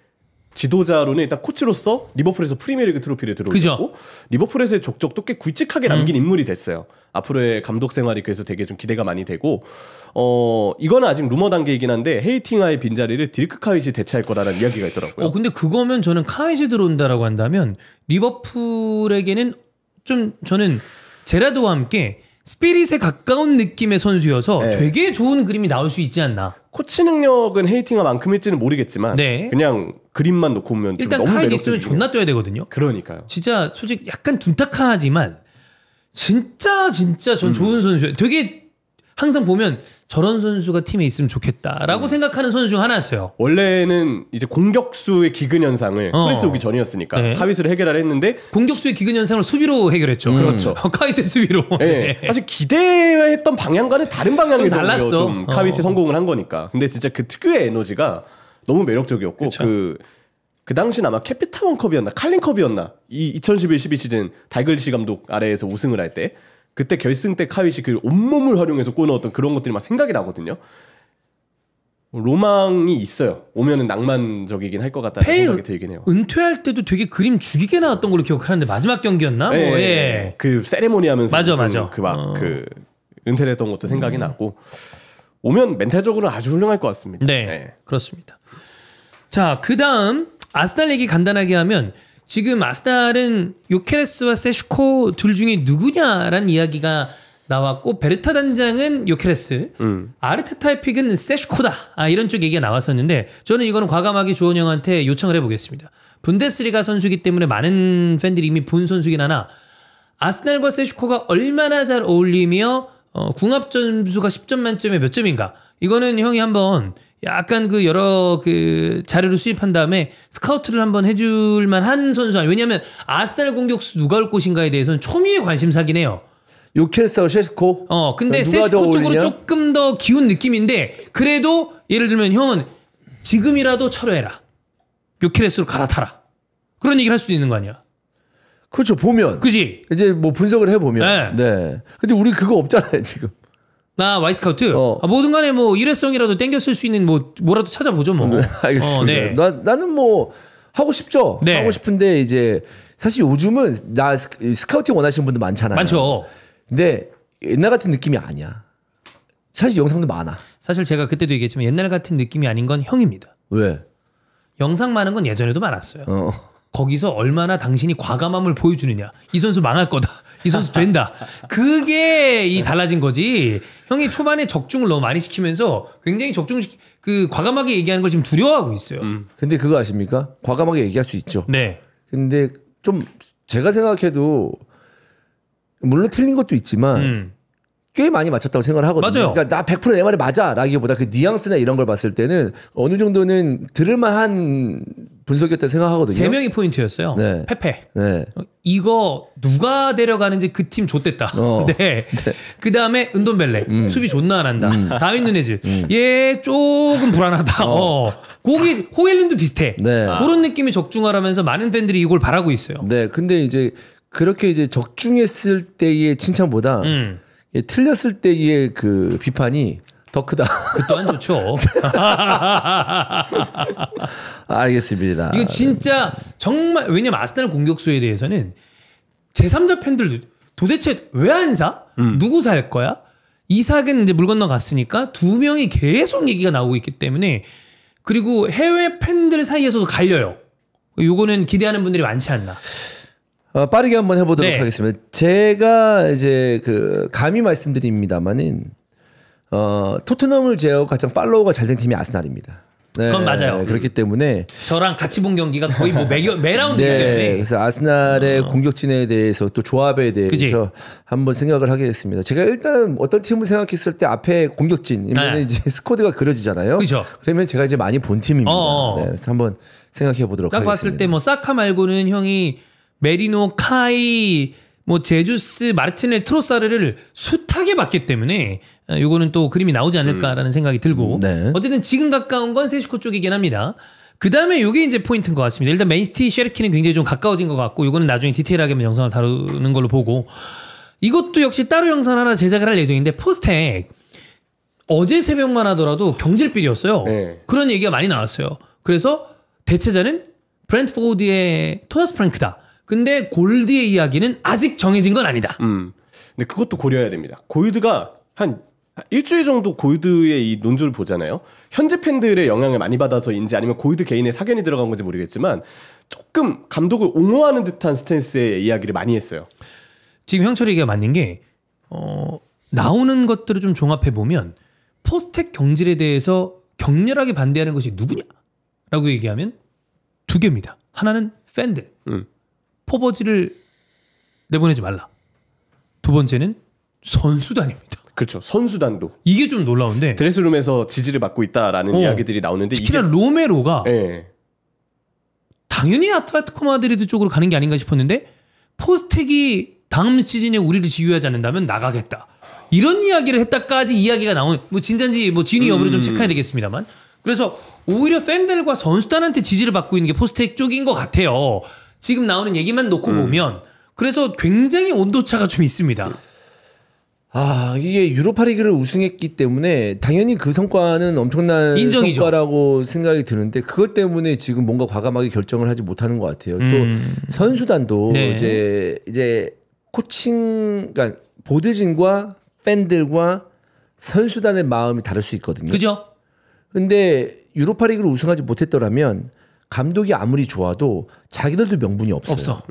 지도자로는 일단 코치로서 리버풀에서 프리미어리그 트로피를 들어오고 리버풀에서의 족적도 꽤 굵직하게 남긴 인물이 됐어요. 앞으로의 감독 생활이 그래서 되게 좀 기대가 많이 되고 이거는 아직 루머 단계이긴 한데 헤이팅하의 빈자리를 디르크 카윗이 대체할 거라는 이야기가 있더라고요. 근데 그거면 저는 카윗이 들어온다라고 한다면 리버풀에게는 좀 저는 제라드와 함께 스피릿에 가까운 느낌의 선수여서 되게 좋은 그림이 나올 수 있지 않나. 코치 능력은 헤이팅하만큼일지는 모르겠지만 그냥 그림만 놓고 보면 일단 너무 카이드 있으면 존나 떠야 되거든요. 그러니까요. 진짜 솔직히 약간 둔탁하지만 진짜 전 좋은 선수예요. 되게 항상 보면 저런 선수가 팀에 있으면 좋겠다라고 생각하는 선수 중 하나였어요. 원래는 이제 공격수의 기근 현상을 프레스 오기 전이었으니까 카윗으로 해결하려 했는데 공격수의 기근 현상을 수비로 해결했죠. 그렇죠. 카윗의 수비로. 사실 기대했던 방향과는 다른 방향에서 달랐어. 좀 카윗이 성공을 한 거니까. 근데 진짜 그 특유의 에너지가 너무 매력적이었고 그 당시는 아마 캐피타원컵이었나 칼린컵이었나 이 2011-12 시즌 달글시 감독 아래에서 우승을 할 때 그때 결승 때 카윗이 그 온몸을 활용해서 골 넣었던 그런 것들이 막 생각이 나거든요. 로망이 있어요. 오면은 낭만적이긴 할 것 같다는 생각이 들긴 해요. 은퇴할 때도 되게 그림 죽이게 나왔던 걸로 기억하는데 마지막 경기였나? 그 세레모니 하면서 맞아. 그 은퇴를 했던 것도 생각이 나고 오면 멘탈적으로 아주 훌륭할 것 같습니다. 네. 그렇습니다. 자, 그다음 아스날 얘기 간단하게 하면 지금 아스날은 요케레스와 세슈코 둘 중에 누구냐라는 이야기가 나왔고 베르타 단장은 요케레스, 아르테타의 픽은 세슈코다. 이런 쪽 얘기가 나왔었는데 저는 이거는 과감하게 조원 형한테 요청을 해보겠습니다. 분데스리가 선수이기 때문에 많은 팬들이 이미 본 선수긴 하나 아스날과 세슈코가 얼마나 잘 어울리며 궁합 점수가 10점 만점에 몇 점인가? 이거는 형이 한번 약간 그 여러 그 자료를 수집한 다음에 스카우트를 한번 해줄 만한 선수 아니에요. 왜냐하면 아스날 공격수 누가 올 것인가에 대해서는 초미의 관심사긴 해요. 요케레스하고 세슈코. 근데 세슈코 쪽으로 조금 더 기운 느낌인데 그래도 예를 들면 형은 지금이라도 철회해라. 요케레스로 갈아타라. 그런 얘기를 할 수도 있는 거 아니야. 그렇죠. 보면. 그지? 이제 뭐 분석을 해보면. 네. 근데 우리 그거 없잖아요 지금. 와이스카우트? 뭐든 간에 뭐 일회성이라도 땡겨 쓸 수 있는 뭐라도 찾아보죠 뭐. 네, 알겠습니다. 나는 뭐 하고 싶죠. 하고 싶은데 이제 사실 요즘은 스카우팅 원하시는 분들 많잖아요. 많죠. 근데 옛날 같은 느낌이 아니야. 사실 영상도 많아. 사실 제가 그때도 얘기했지만 옛날 같은 느낌이 아닌 건 형입니다. 왜? 영상 많은 건 예전에도 많았어요. 거기서 얼마나 당신이 과감함을 보여주느냐. 이 선수 망할 거다. 이 선수 된다. 그게 이 달라진 거지. 형이 초반에 적중을 너무 많이 시키면서 굉장히 과감하게 얘기하는 걸 지금 두려워하고 있어요. 근데 그거 아십니까? 과감하게 얘기할 수 있죠. 네. 근데 좀 제가 생각해도 물론 틀린 것도 있지만 꽤 많이 맞췄다고 생각을 하거든요. 맞아요. 그러니까 나 100% 내 말이 맞아라기보다 그 뉘앙스나 이런 걸 봤을 때는 어느 정도는 들을만한 분석이었다 생각하거든요. 3명이 포인트였어요. 네. 페페. 네. 이거 누가 데려가는지 그 팀 좆됐다. 네. 네. 그 다음에 은돈벨레. 수비 존나 안 한다. 다윈 누네즈. 얘 조금 불안하다. 거기 호겔린도 비슷해. 네. 그런 느낌의 적중하라면서 많은 팬들이 이걸 바라고 있어요. 네. 근데 이제 그렇게 이제 적중했을 때의 칭찬보다 틀렸을 때의 그 비판이 더 크다. 그 또한 좋죠. 알겠습니다. 이거 진짜 정말 왜냐면 아스날 공격수에 대해서는 제3자 팬들도 도대체 왜 안 사? 누구 살 거야? 이삭은 이제 물 건너 갔으니까 2명이 계속 얘기가 나오고 있기 때문에 그리고 해외 팬들 사이에서도 갈려요. 요거는 기대하는 분들이 많지 않나. 빠르게 한번 해보도록 네. 하겠습니다. 제가 이제 그 감히 말씀드립니다만은 토트넘을 제어 가장 팔로우가 잘 된 팀이 아스날입니다. 네, 그건 맞아요. 그렇기 때문에 저랑 같이 본 경기가 거의 뭐 매 라운드이기 때문에. 그래서 아스날의 공격진에 대해서 또 조합에 대해서 그치? 한번 생각을 하겠습니다. 제가 일단 어떤 팀을 생각했을 때 앞에 공격진이면 이제 스쿼드가 그려지잖아요. 그죠. 그러면 제가 이제 많이 본 팀입니다. 네, 그래서 한번 생각해 보도록 딱 하겠습니다. 봤을 때 뭐 사카 말고는 형이 메리노, 카이, 뭐 제주스, 마르티넬, 트로사르를 숱하게 봤기 때문에 요거는 또 그림이 나오지 않을까라는 생각이 들고 네. 어쨌든 지금 가까운 건 세슈코 쪽이긴 합니다. 그 다음에 요게 이제 포인트인 것 같습니다. 일단 맨시티 셰르키는 굉장히 좀 가까워진 것 같고 요거는 나중에 디테일하게 한번 영상을 다루는 걸로 보고 이것도 역시 따로 영상 하나 제작을 할 예정인데 포스텍 어제 새벽만 하더라도 경질빌이었어요. 네. 그런 얘기가 많이 나왔어요. 그래서 대체자는 브렌트포드의 토마스 프랭크다. 근데 골드의 이야기는 아직 정해진 건 아니다. 근데 그것도 고려해야 됩니다. 골드가 한 일주일 정도 골드의 이 논조를 보잖아요. 현재 팬들의 영향을 많이 받아서인지 아니면 골드 개인의 사견이 들어간 건지 모르겠지만 조금 감독을 옹호하는 듯한 스탠스의 이야기를 많이 했어요. 지금 형철이 얘기가 맞는 게 나오는 것들을 좀 종합해 보면 포스텍 경질에 대해서 격렬하게 반대하는 것이 누구냐라고 얘기하면 2개입니다. 하나는 팬들. 포버지를 내보내지 말라. 2번째는 선수단입니다. 그렇죠. 선수단도. 이게 좀 놀라운데 드레스룸에서 지지를 받고 있다라는 이야기들이 나오는데 특히나 이게 로메로가 네. 당연히 아틀레티코 마드리드 쪽으로 가는 게 아닌가 싶었는데 포스텍이 다음 시즌에 우리를 지휘하지 않는다면 나가겠다. 이런 이야기를 했다까지 이야기가 나오는 뭐 진짠지 뭐 진위 여부를 좀 체크해야 되겠습니다만 그래서 오히려 팬들과 선수단한테 지지를 받고 있는 게 포스텍 쪽인 것 같아요. 지금 나오는 얘기만 놓고 보면 그래서 굉장히 온도차가 좀 있습니다. 이게 유로파리그를 우승했기 때문에 당연히 그 성과는 엄청난 인정이죠. 성과라고 생각이 드는데 그것 때문에 지금 뭔가 과감하게 결정을 하지 못하는 것 같아요. 또 선수단도 네. 이제 코칭, 그러니까 보드진과 팬들과 선수단의 마음이 다를 수 있거든요. 그죠? 근데 유로파리그를 우승하지 못했더라면 감독이 아무리 좋아도 자기들도 명분이 없어요. 없어.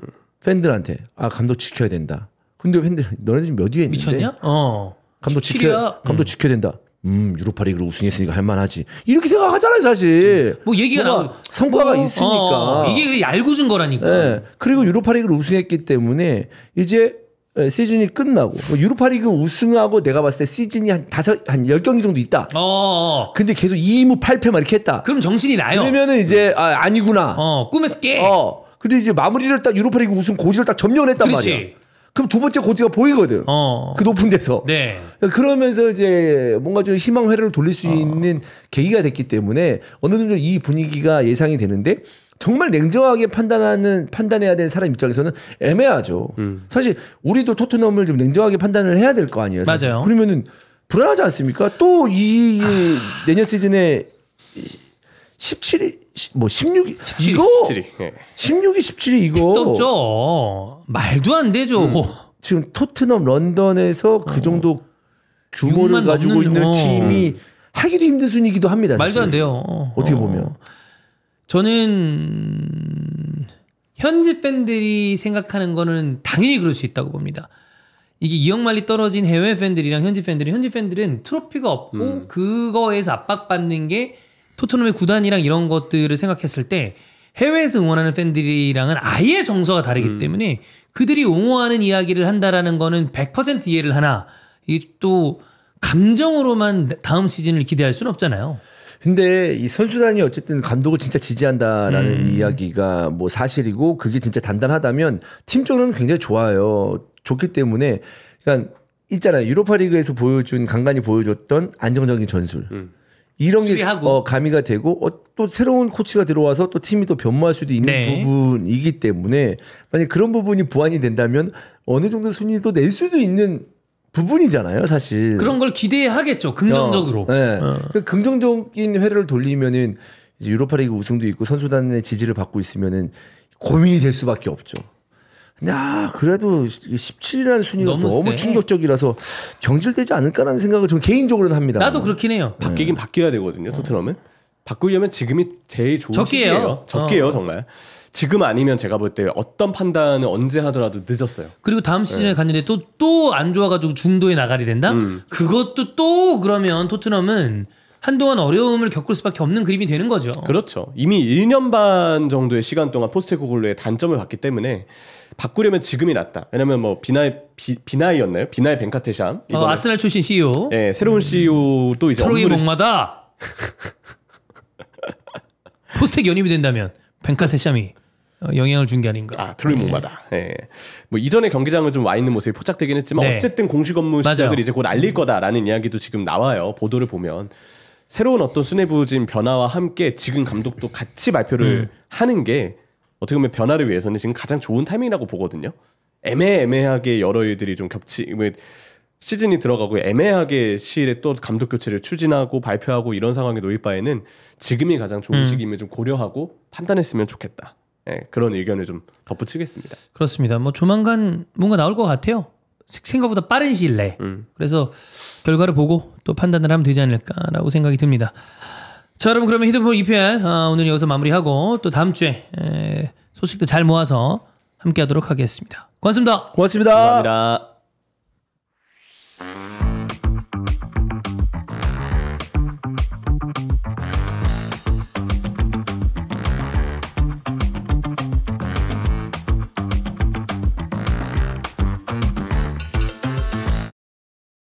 팬들한테 감독 지켜야 된다. 근데 팬들 너네 지금 몇 위에 있는데? 미쳤냐? 감독 17위야. 지켜야 된다. 유로파리그를 우승했으니까 할만하지. 이렇게 생각하잖아요, 사실. 뭐 얘기가 나오 성과가 있으니까. 이게 얄궂은 거라니까. 네. 그리고 유로파리그를 우승했기 때문에 이제 시즌이 끝나고 유로파리그 우승하고 내가 봤을 때 시즌이 한 10경기 정도 있다. 근데 계속 2무 8패만 이렇게 했다. 그럼 정신이 나요. 그러면은 이제 아니구나. 꿈에서 깨. 근데 이제 마무리를 딱 유로파리그 우승 고지를 딱 점령을 했단 그렇지. 말이야. 그럼 2번째 고지가 보이거든. 그 높은 데서. 네. 그러면서 이제 뭔가 좀 희망 회로를 돌릴 수 있는 계기가 됐기 때문에 어느 정도 이 분위기가 예상이 되는데 정말 냉정하게 판단해야 되는 사람 입장에서는 애매하죠. 사실 우리도 토트넘을 좀 냉정하게 판단을 해야 될 거 아니에요. 사실. 맞아요. 그러면은 불안하지 않습니까? 또 이 내년 시즌에 17위, 뭐 16위, 17위. 이거 17위. 네. 16위, 17위 이거 또 없죠. 말도 안 되죠. 지금 토트넘 런던에서 그 정도 규모를 6만 가지고 넘는, 있는 팀이 하기도 힘든 순위이기도 합니다. 사실. 말도 안 돼요. 어떻게 보면. 저는 현지 팬들이 생각하는 거는 당연히 그럴 수 있다고 봅니다. 이게 2억 마리 떨어진 해외 팬들이랑 현지 팬들은 트로피가 없고 그거에서 압박받는 게 토트넘의 구단이랑 이런 것들을 생각했을 때 해외에서 응원하는 팬들이랑은 아예 정서가 다르기 때문에 그들이 옹호하는 이야기를 한다라는 거는 100% 이해를 하나 이게 또 감정으로만 다음 시즌을 기대할 수는 없잖아요. 근데 이 선수단이 어쨌든 감독을 진짜 지지한다라는 이야기가 뭐 사실이고 그게 진짜 단단하다면 팀적으로는 굉장히 좋아요. 좋기 때문에 그러니까 있잖아요. 유로파리그에서 간간히 보여줬던 안정적인 전술. 이런 게 가미가 되고 또 새로운 코치가 들어와서 또 팀이 또 변모할 수도 있는 부분이기 때문에 만약 그런 부분이 보완이 된다면 어느 정도 순위도 낼 수도 있는 부분이잖아요, 사실. 그런 걸 기대하겠죠, 긍정적으로. 네. 그 긍정적인 회를 돌리면은 이제 유로파리그 우승도 있고 선수단의 지지를 받고 있으면은 고민이 될 수밖에 없죠. 야, 그래도 17이라는 순위가 너무 충격적이라서 경질되지 않을까라는 생각을 좀 개인적으로는 합니다. 나도 그렇긴 해요. 바뀌긴 바뀌어야 되거든요, 토트넘은. 바꾸려면 지금이 제일 좋은 시기예요. 적기예요, 정말. 지금 아니면 제가 볼 때 어떤 판단을 언제 하더라도 늦었어요. 그리고 다음 시즌에 갔는데 또 안 좋아가지고 중도에 나가리 된다? 그것도 또 그러면 토트넘은 한동안 어려움을 겪을 수밖에 없는 그림이 되는 거죠. 그렇죠. 이미 1년 반 정도의 시간 동안 포스테코글루의 단점을 봤기 때문에 바꾸려면 지금이 낫다. 왜냐면 뭐 비나이였나요? 비나이 벤카테샴. 아스날 출신 CEO. 네, 새로운 CEO도 이제 트로이 목마다 포스텍 연임이 된다면 벤카테샴이 영향을 준 게 아닌가. 트로이 목마다. 네. 뭐 이전에 경기장을 좀 와 있는 모습이 포착되긴 했지만 어쨌든 공식 업무 시작을 이제 곧 알릴 거다라는 이야기도 지금 나와요. 보도를 보면. 새로운 어떤 수뇌부진 변화와 함께 지금 감독도 같이 발표를 하는 게 어떻게 보면 변화를 위해서는 지금 가장 좋은 타이밍이라고 보거든요. 애매하게 여러 일들이 좀 시즌이 들어가고 애매하게 시일에 또 감독 교체를 추진하고 발표하고 이런 상황에 놓일 바에는 지금이 가장 좋은 시기임을 좀 고려하고 판단했으면 좋겠다. 네, 그런 의견을 좀 덧붙이겠습니다. 그렇습니다. 뭐 조만간 뭔가 나올 것 같아요. 생각보다 빠른 시일 내에. 그래서 결과를 보고 또 판단을 하면 되지 않을까라고 생각이 듭니다. 자, 여러분 그러면 히든볼 EPL 오늘 여기서 마무리하고 또 다음 주에 소식도 잘 모아서 함께하도록 하겠습니다. 고맙습니다. 고맙습니다. 감사합니다.